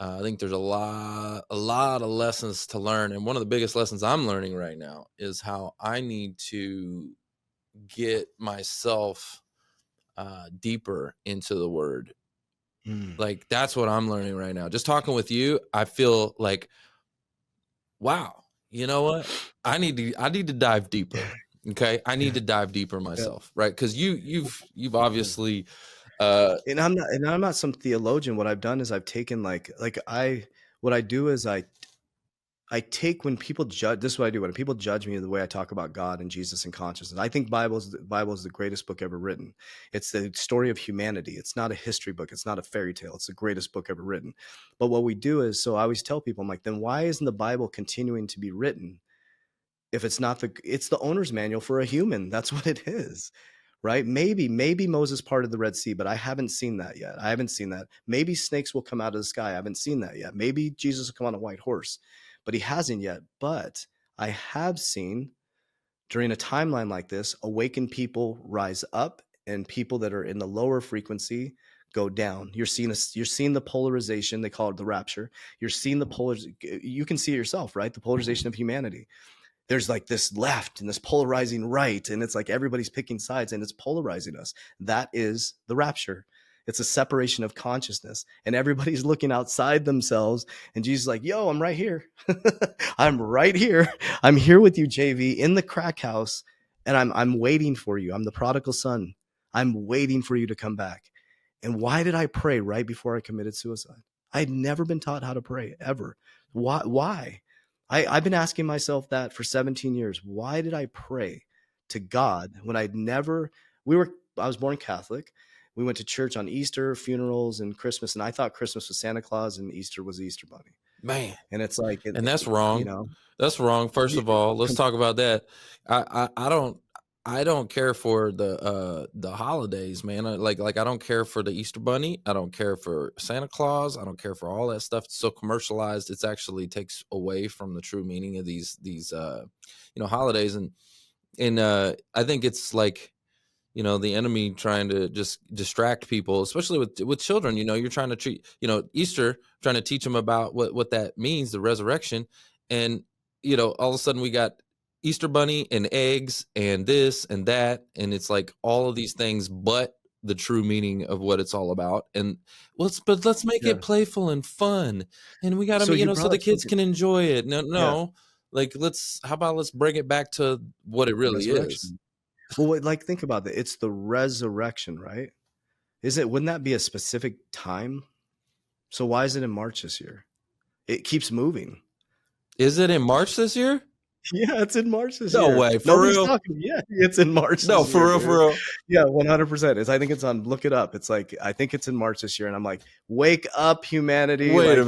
I think there's a lot of lessons to learn. And one of the biggest lessons I'm learning right now is how I need to get myself deeper into the word. Mm. Like, that's what I'm learning right now. Just talking with you, I feel like, wow, you know what? I need to dive deeper. Okay. I need Yeah. to dive deeper Yeah. myself. Right. Cause you've Yeah. obviously, And I'm not some theologian. What I've done is I've taken what I do is I take when people judge. This is what I do when people judge me the way I talk about God and Jesus and consciousness. I think Bible is the greatest book ever written. It's the story of humanity. It's not a history book. It's not a fairy tale. It's the greatest book ever written. But what we do is, so I always tell people, I'm like, then why isn't the Bible continuing to be written if it's not it's the owner's manual for a human? That's what it is. Right? Maybe Moses parted the Red Sea, but I haven't seen that yet. I haven't seen that. Maybe snakes will come out of the sky. I haven't seen that yet. Maybe Jesus will come on a white horse, but he hasn't yet. But I have seen during a timeline like this, awakened people rise up and people that are in the lower frequency go down. You're seeing the polarization. They call it the rapture. You're seeing the you can see it yourself, right? The polarization of humanity. There's like this left and this polarizing right, and it's like everybody's picking sides and it's polarizing us. That is the rapture. It's a separation of consciousness, and everybody's looking outside themselves, and Jesus is like, yo, I'm right here. I'm right here. I'm here with you, JV, in the crack house, and I'm waiting for you. I'm the prodigal son. I'm waiting for you to come back. And why did I pray right before I committed suicide? I had never been taught how to pray ever. Why? I've been asking myself that for 17 years. Why did I pray to God when I'd never, I was born Catholic. We went to church on Easter, funerals, and Christmas. And I thought Christmas was Santa Claus and Easter was the Easter Bunny. man, And it's like, and that's you wrong. know, That's wrong. First you- of all, let's talk about that. I don't care for the holidays, man. Like I don't care for the Easter Bunny. I don't care for Santa Claus. I don't care for all that stuff. It's so commercialized. It's actually takes away from the true meaning of these holidays. And I think it's like, the enemy trying to just distract people, especially with children. You're trying to treat, Easter, trying to teach them about what that means, the resurrection. And, all of a sudden we got Easter bunny and eggs and this and that. And it's like all of these things, but the true meaning of what it's all about. And let's make yeah. it playful and fun. And we got So you to, so brought the up kids something. can enjoy it. No, Yeah. no. Like, how about let's bring it back to what it really is. Resurrection. Well, like, think about it. It's the resurrection, right? Wouldn't that be a specific time? So why is it in March this year? It keeps moving. Is it in March this year? Yeah, it's in March this No year. way, for Nobody's real? talking. Yeah, it's in March No, this year, dude. for real. Yeah, 100%. I think it's on. Look it up. It's like I think it's in March this year, and I'm like, wake up, humanity! Wait a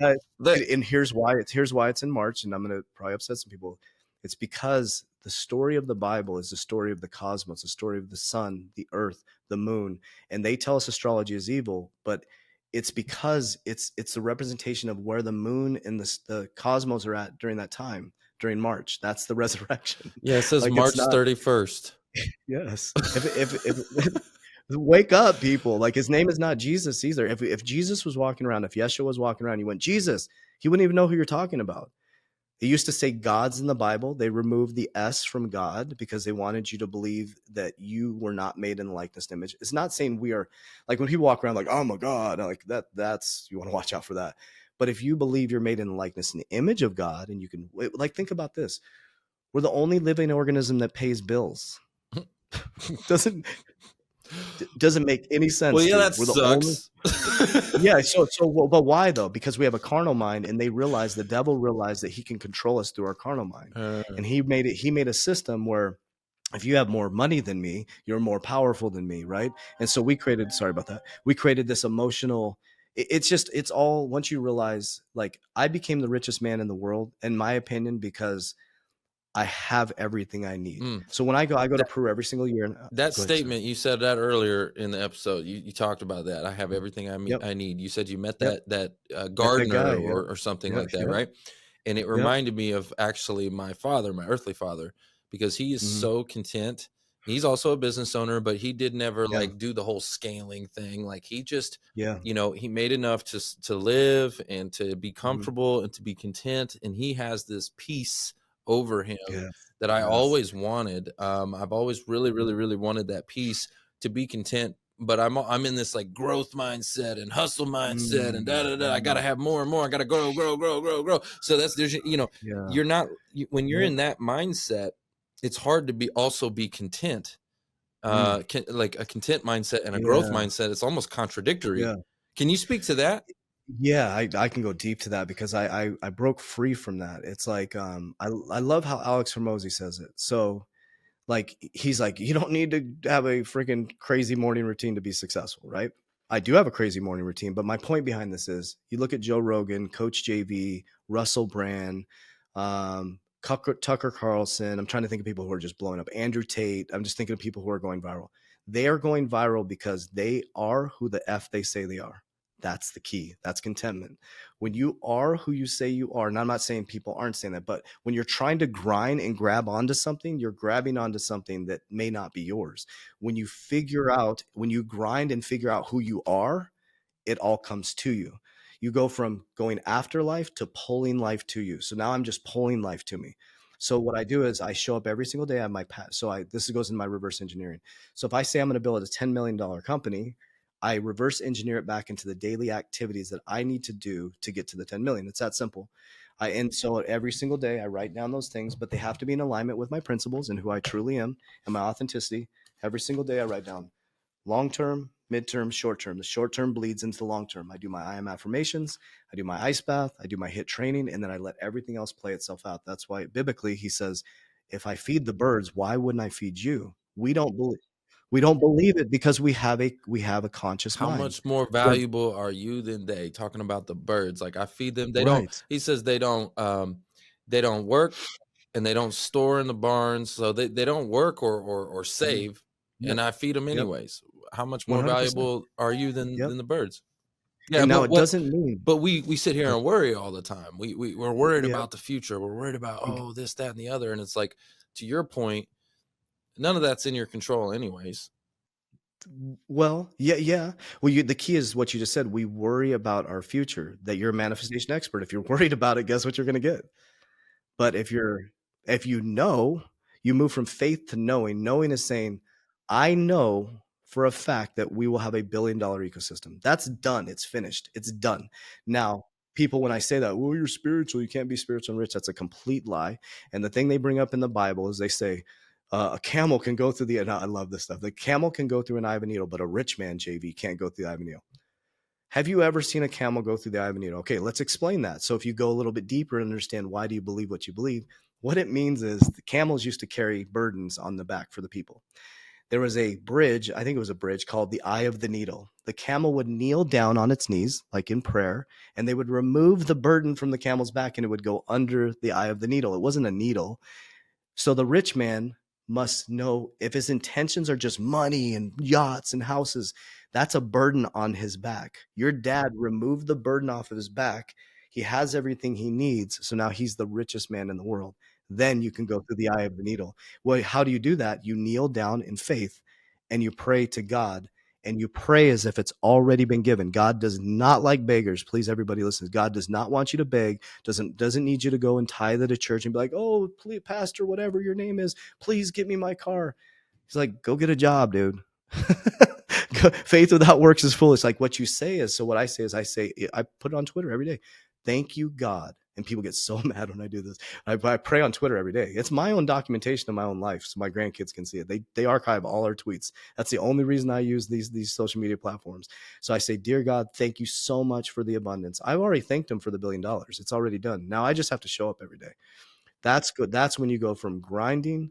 Like, minute. and here's why it's in March, and I'm gonna probably upset some people. It's because the story of the Bible is the story of the cosmos, the story of the sun, the earth, the moon, and they tell us astrology is evil, but it's because it's the representation of where the moon and the cosmos are at during that time, during March. That's the resurrection. Yeah, it says Like, it's March not. 31st. Yes. If wake up, people. Like, his name is not Jesus either. If Jesus was walking around, if Yeshua was walking around, you went Jesus, he wouldn't even know who you're talking about. They used to say gods in the Bible. They removed the S from God because they wanted you to believe that you were not made in the likeness and image. It's not saying we are, like, when people walk around like, oh my God, like that's, you want to watch out for that. But if you believe you're made in the likeness and image of God, and you can, like, think about this. We're the only living organism that pays bills. Doesn't make any sense. Well, yeah, Dude. that We're the only. sucks. Yeah. But why though? Because we have a carnal mind, and the devil realized that he can control us through our carnal mind, and he made a system where if you have more money than me, you're more powerful than me, right? And so we created. Sorry about that. We created this emotional. It's all, once you realize, like, I became the richest man in the world, in my opinion, because I have everything I need. So when I go to Peru every single year. That Go ahead, sir. statement, you said that earlier in the episode. You talked about that. I have everything Yep. I need. You said you met Yep. that That gardener guy. Yep. or something Yep. like that, Yep. right? And it Yep. reminded me of actually my father, my earthly father, because he is Mhm. so content He's also a business owner, but he did never Yeah. like do the whole scaling thing. Like he just, Yeah. he made enough to live and to be Mhm. comfortable and to be content. And he has this peace over him Yes. that I Yes. always wanted. I've always really, Mhm. really, really wanted that peace to be content. But I'm in this like growth mindset and hustle mindset and da Mm. da da. I gotta Mm. have more and more. I gotta grow, grow, grow, grow, grow. So there's Yeah. you're not when you're Yep. in that mindset, it's hard to be also be content. Mm. Like a content mindset and a growth Yeah. mindset, it's almost contradictory. Yeah. Can you speak to that? Yeah, I can go deep to that because I broke free from that. It's like, I love how Alex Hormozy says it. So, like, he's like, "You don't need to have a freaking crazy morning routine to be successful," right? I do have a crazy morning routine, but my point behind this is you look at Joe Rogan, Coach JV, Russell Brand, Tucker Carlson. I'm trying to think of people who are just blowing up. Andrew Tate. I'm just thinking of people who are going viral. They are going viral because they are who the F they say they are. That's the key. That's contentment. When you are who you say you are, and I'm not saying people aren't saying that, but when you're trying to grind and grab onto something, you're grabbing onto something that may not be yours. When you grind and figure out who you are, it all comes to you. You go from going after life to pulling life to you. So now I'm just pulling life to me. So what I do is I show up every single day on my path. So this goes in my reverse engineering. So if I say I'm going to build a $10 million company, I reverse engineer it back into the daily activities that I need to do to get to the 10 million. It's that simple. And so every single day I write down those things, but they have to be in alignment with my principles and who I truly am and my authenticity. Every single day I write down long term, midterm, short term. The short term bleeds into the long term. I do my I am affirmations, I do my ice bath, I do my HIIT training, and then I let everything else play itself out. That's why biblically he says, if I feed the birds, why wouldn't I feed you? We don't believe it because we have a conscious How mind. much more But valuable are you than they? Talking about the birds, like I feed them. They don't. right. He says they don't work and they don't store in the barns, so they don't work or Mhm. save, Yep. and I feed them Yep. anyways. How much more 100%. valuable are you Yep. than the birds? Yeah, And now but it what doesn't mean but we sit here uh, and worry all the time. We're worried yeah. about the future. We're worried about, oh, this, that, and the other. And it's like, to your point, none of that's in your control anyways. Well, yeah, yeah. Well, the key is what you just said. We worry about our future, that you're a manifestation expert. If you're worried about it, guess what you're going to get? But if you know, you move from faith to knowing. Knowing is saying, I know for a fact that we will have $1 billion ecosystem. That's done. It's finished. It's done. Now, people, when I say that, well, you're spiritual, you can't be spiritual and rich, that's a complete lie. And the thing they bring up in the Bible is they say, a camel can go through the, and I love this stuff. The camel can go through an eye of a needle, but a rich man, JV, can't go through the eye of a needle. Have you ever seen a camel go through the eye of a needle? Okay, let's explain that. So if you go a little bit deeper and understand why do you believe what you believe, what it means is the camels used to carry burdens on the back for the people. There was a bridge, I think it was a bridge called the Eye of the Needle. The camel would kneel down on its knees, like in prayer, and they would remove the burden from the camel's back and it would go under the eye of the needle. It wasn't a needle. So the rich man must know if his intentions are just money and yachts and houses, that's a burden on his back. Your dad removed the burden off of his back. He has everything he needs. So now he's the richest man in the world. Then you can go through the eye of the needle. Well, how do you do that? You kneel down in faith and you pray to God and you pray as if it's already been given. God does not like beggars. Please, everybody listen. God does not want you to beg, doesn't need you to go and tithe at a church and be like, oh, please, pastor, whatever your name is, please get me my car. He's like, go get a job, dude. Faith without works is foolish. Like what you say is, so what I say is I put it on Twitter every day. Thank you, God. And people get so mad when I do this. I pray on Twitter every day. It's my own documentation of my own life, so my grandkids can see it. They archive all our tweets. That's the only reason I use these social media platforms. So I say, dear God, thank you so much for the abundance. I've already thanked him for the $1 billion. It's already done. Now I just have to show up every day. That's good. That's when you go from grinding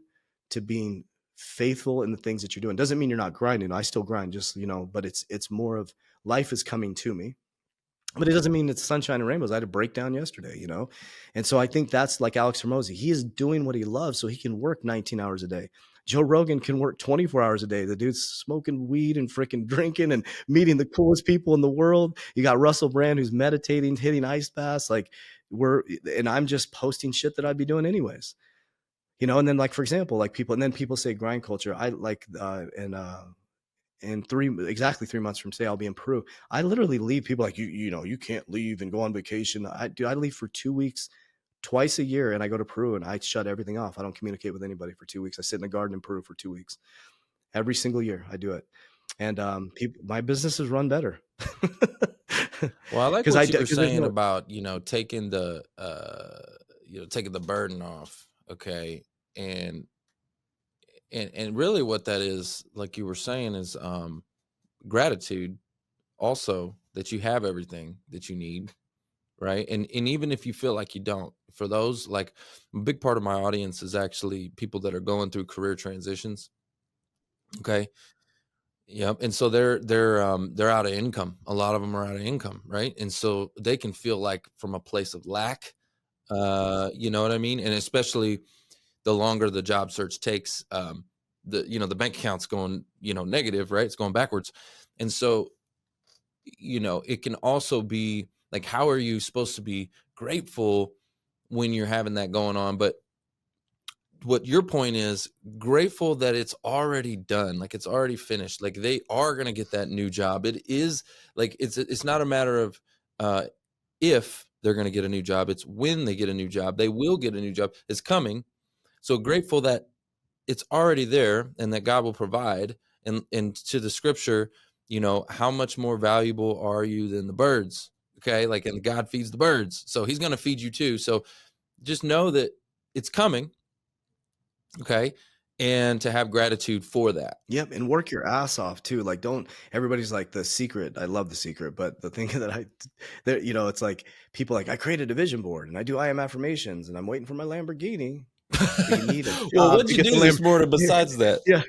to being faithful in the things that you're doing. Doesn't mean you're not grinding. I still grind, just but it's more of life is coming to me. But it doesn't mean it's sunshine and rainbows. I had a breakdown yesterday. And so I think that's like Alex Hormozy. He is doing what he loves so he can work 19 hours a day. Joe Rogan can work 24 hours a day. The dude's smoking weed and freaking drinking and meeting the coolest people in the world. You got Russell Brand who's meditating, hitting ice baths. Like and I'm just posting shit that I'd be doing anyways. And then, like, for example, like people say grind culture. I like, in exactly 3 months from today, I'll be in Peru. I literally leave. People like, you can't leave and go on vacation. I leave for 2 weeks twice a year, and I go to Peru and I shut everything off. I don't communicate with anybody for 2 weeks. I sit in the garden in Peru for 2 weeks. Every single year I do it. And my businesses run better. Well, I like Because what you were because there's saying no. about, taking the burden off. Okay. And and really what that is, like you were saying, is gratitude also, that you have everything that you need, right? And even if you feel like you don't, for those, like, a big part of my audience is actually people that are going through career transitions. Okay. Yep. And so they're out of income. A lot of them are out of income, right? And so they can feel like from a place of lack, you know what I mean? And especially the longer the job search takes, the bank account's going, negative, right? It's going backwards. And so, it can also be like, how are you supposed to be grateful when you're having that going on? But what your point is, grateful that it's already done, like it's already finished, like they are going to get that new job. It is like, it's not a matter of if they're going to get a new job, it's when they get a new job. They will get a new job. It's coming. So grateful that it's already there and that God will provide. And to the scripture, how much more valuable are you than the birds? Okay. Like, and God feeds the birds, so he's going to feed you too. So just know that it's coming. Okay. And to have gratitude for that. Yep, and work your ass off too. Like, don't everybody's like The Secret. I love The Secret, but the thing that there, it's like people like, I created a vision board and I am affirmations and I'm waiting for my Lamborghini. But you need a Well, job what'd to you get the do this Lamborghini. morning besides that? Yeah,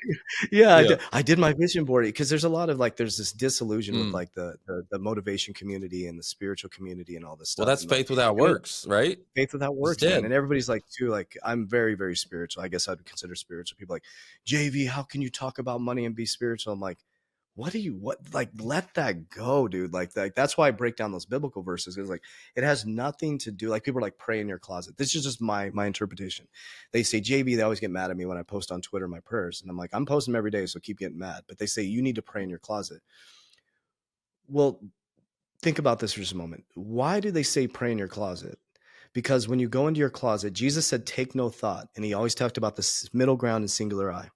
yeah, Yeah. I did my vision board because there's a lot of like, there's this disillusion with Mm. like the motivation community and the spiritual community and all this Well, stuff. that's And like, faith without works, right? faith without It's works, man. dead. And everybody's like, too, like, I'm very, very spiritual. I guess I'd consider spiritual. People like, JV, how can you talk about money and be spiritual? I'm like, like, let that go, dude. Like, that's why I break down those biblical verses. Because like, it has nothing to do, like, people are like, pray in your closet. This is just my interpretation. They say, JV, they always get mad at me when I post on Twitter my prayers. And I'm like, I'm posting them every day, so keep getting mad. But they say, you need to pray in your closet. Well, think about this for just a moment. Why do they say pray in your closet? Because when you go into your closet, Jesus said, take no thought. And he always talked about this middle ground and singular eye.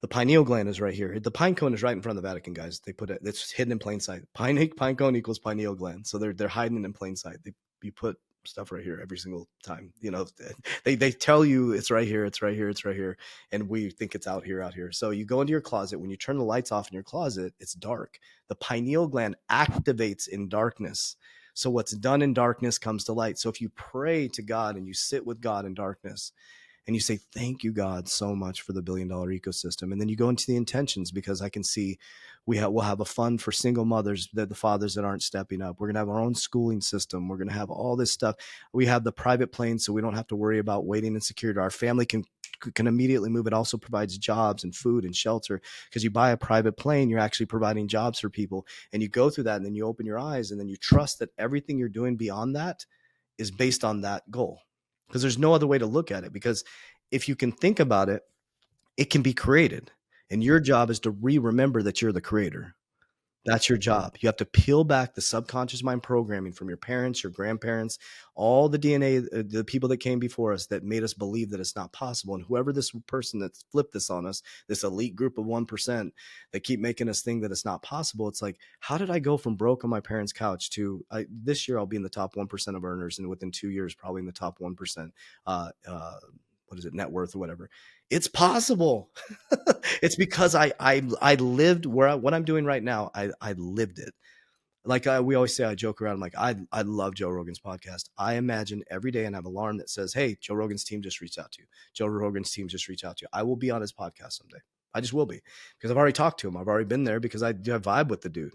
The pineal gland is right here. The pine cone is right in front of the Vatican, guys. They put it, it's hidden in plain sight. Pine cone equals pineal gland. So they're hiding it in plain sight. You put stuff right here every single time. They tell you it's right here, it's right here, it's right here. And we think it's out here. So you go into your closet. When you turn the lights off in your closet, it's dark. The pineal gland activates in darkness. So what's done in darkness comes to light. So if you pray to God and you sit with God in darkness, and you say, thank you, God, so much for the $1 billion ecosystem. And then you go into the intentions, because I can see we'll have a fund for single mothers, the fathers that aren't stepping up. We're going to have our own schooling system. We're going to have all this stuff. We have the private plane, so we don't have to worry about waiting and security. Our family can immediately move. It also provides jobs and food and shelter, because you buy a private plane, you're actually providing jobs for people. And you go through that, and then you open your eyes, and then you trust that everything you're doing beyond that is based on that goal. Because there's no other way to look at it. Because if you can think about it, it can be created. And your job is to remember that you're the creator. That's your job. You have to peel back the subconscious mind programming from your parents, your grandparents, all the DNA, the people that came before us that made us believe that it's not possible. And whoever this person that's flipped this on us, this elite group of 1% that keep making us think that it's not possible. It's like, how did I go from broke on my parents' couch to this year I'll be in the top 1% of earners, and within 2 years probably in the top 1%. What is it, net worth or whatever. It's possible. It's because I lived what I'm doing right now. I lived it. Like we always say, I joke around. I'm like, I love Joe Rogan's podcast. I imagine every day and have an alarm that says, hey, Joe Rogan's team just reached out to you. Joe Rogan's team just reached out to you. I will be on his podcast someday. I just will be, because I've already talked to him. I've already been there, because I vibe with the dude.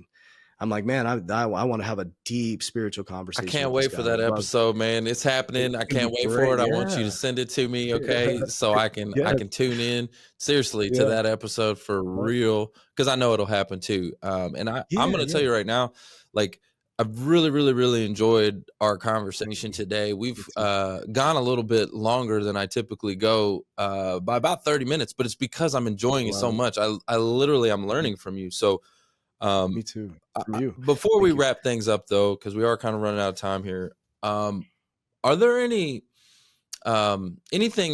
I'm like, man, I want to have a deep spiritual I conversation can't with this wait for guy. that episode, man. It's happening. I It's gonna can't be wait for great. it. I want you to Yeah. send it to me, okay? So I can Yes. tune in seriously to Yeah. that episode for real, because I know it'll happen too. And I'm Yeah. gonna tell Yeah. you right now, like, I've really, really, really enjoyed our conversation today. Me We've too. gone a little bit longer than I typically go, by about 30 minutes, but it's because I'm enjoying it so Wow. much. I literally, I'm Mhm. learning from you. So, um, Me too. From you. before we Thank you. wrap things up though, because we are kind of running out of time here, are there anything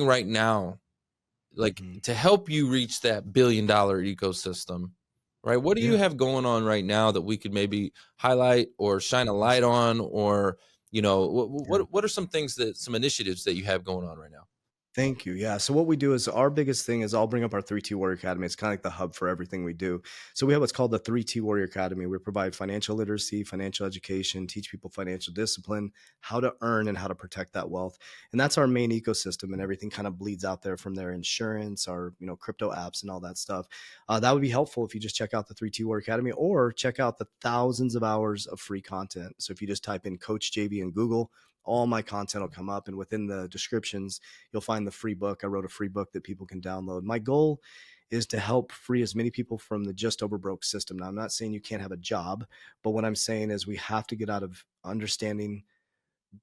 right now, like Mhm. to help you reach that $1 billion ecosystem, right? What do you Yeah. have going on right now that we could maybe highlight or shine a light on, or Yeah. what are some things, that some initiatives that you have going on right now? Thank you. Yeah. So what we do is our biggest thing is I'll bring up our 3T Warrior Academy. It's kind of like the hub for everything we do. So we have what's called the 3T Warrior Academy. We provide financial literacy, financial education, teach people financial discipline, how to earn and how to protect that wealth. And that's our main ecosystem, and everything kind of bleeds out there from their insurance, our, crypto apps and all that stuff. That would be helpful if you just check out the 3T Warrior Academy, or check out the thousands of hours of free content. So if you just type in Coach JV in Google, all my content will come up, and within the descriptions you'll find the free book. I wrote a free book that people can download. My goal is to help free as many people from the just over broke system. Now, I'm not saying you can't have a job, but what I'm saying is we have to get out of understanding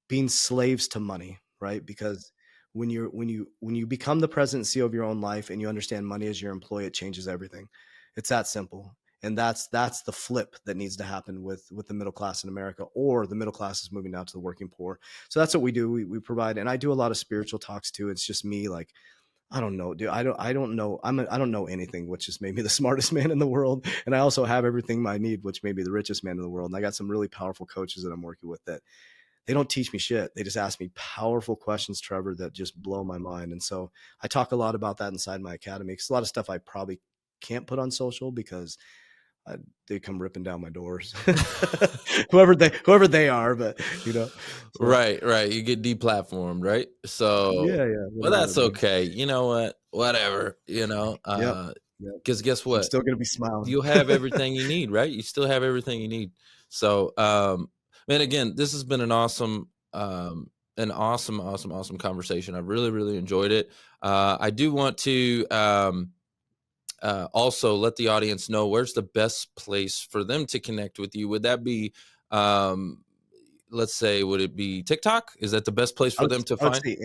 being slaves to money, right? Because when you become the president and CEO of your own life, and you understand money as your employee, it changes everything. It's that simple. And that's the flip that needs to happen with the middle class in America, or the middle class is moving down to the working poor. So that's what we do. We provide, and I do a lot of spiritual talks too. It's just me, like, I don't know, dude. I don't know. I don't know anything, which just made me the smartest man in the world. And I also have everything I need, which made me the richest man in the world. And I got some really powerful coaches that I'm working with that they don't teach me shit. They just ask me powerful questions, Trevor, that just blow my mind. And so I talk a lot about that inside my academy, because a lot of stuff I probably can't put on social, because they come ripping down my doors, whoever they are, but so Right. You get deplatformed, right? So, yeah, well, whatever that's that means. okay. You know what? Whatever. Yep, yep. Because guess I'm what? still gonna be smiling. You'll have everything you need, right? You still have everything you need. So, man, again, this has been an awesome conversation. I really, really enjoyed it. I do want to also let the audience know, where's the best place for them to connect with you. Would that be, um, let's say, would it be TikTok? Is that the best place I for would them to I would find? say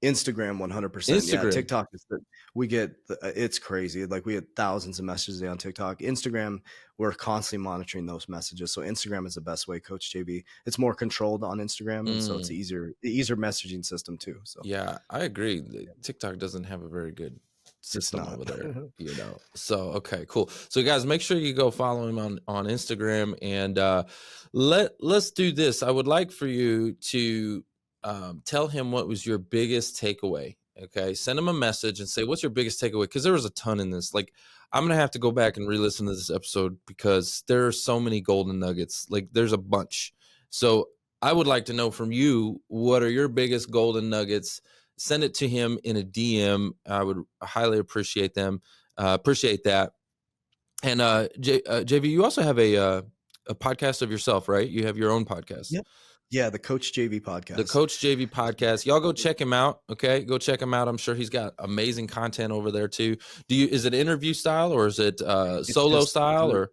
Instagram 100%. Yeah, Instagram. TikTok is we get it's crazy. Like, we get thousands of messages a day on TikTok. Instagram, we're constantly monitoring those messages. So Instagram is the best way, Coach JB. It's more controlled on Instagram, and so it's Mm. easier messaging system too. So Yeah, I agree. TikTok doesn't have a very good it's system not. over there, So, okay, cool. So, guys, make sure you go follow him on Instagram, and let's do this. I would like for you to tell him what was your biggest takeaway. Okay, send him a message and say, what's your biggest takeaway? Because there was a ton in this. Like, I'm gonna have to go back and re-listen to this episode, because there are so many golden nuggets. Like, there's a bunch. So I would like to know from you, what are your biggest golden nuggets? Send it to him in a DM. I would highly appreciate appreciate that. And JV, you also have a podcast of yourself, right? You have your own podcast, Yep. Yeah, the Coach JV the podcast. Coach JV podcast. Y'all go check him out. Okay, go check him out. I'm sure he's got amazing content over there too. Is it interview style, or is it It's solo style, or?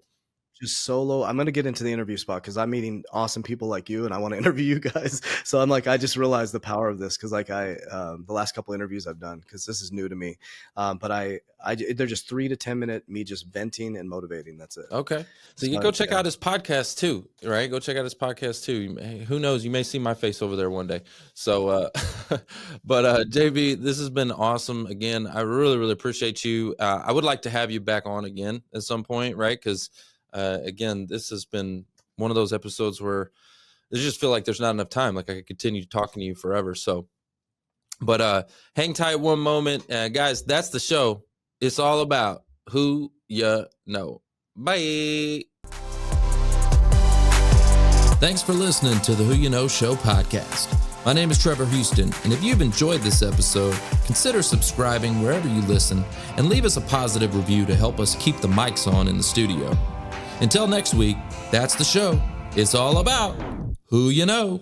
just solo. I'm gonna get into the interview spot because I'm meeting awesome people like you, and I want to interview you guys. So I'm like, I just realized the power of this, because like the last couple interviews I've done, because this is new to me. But they're just 3 to 10 minute me just venting and motivating. That's it. Okay. So you So go check yeah, out his podcast too, right? Go check out his podcast too. Who knows? You may see my face over there one day. So, but JB, this has been awesome. Again, I really, really appreciate you. I would like to have you back on again at some point, right? Because again, this has been one of those episodes where I just feel like there's not enough time. Like, I could continue talking to you forever. So, but hang tight one moment. Guys, that's the show. It's all about who you know. Bye. Thanks for listening to the Who You Know Show podcast. My name is Trevor Houston, and if you've enjoyed this episode, consider subscribing wherever you listen and leave us a positive review to help us keep the mics on in the studio. Until next week, that's the show. It's all about who you know.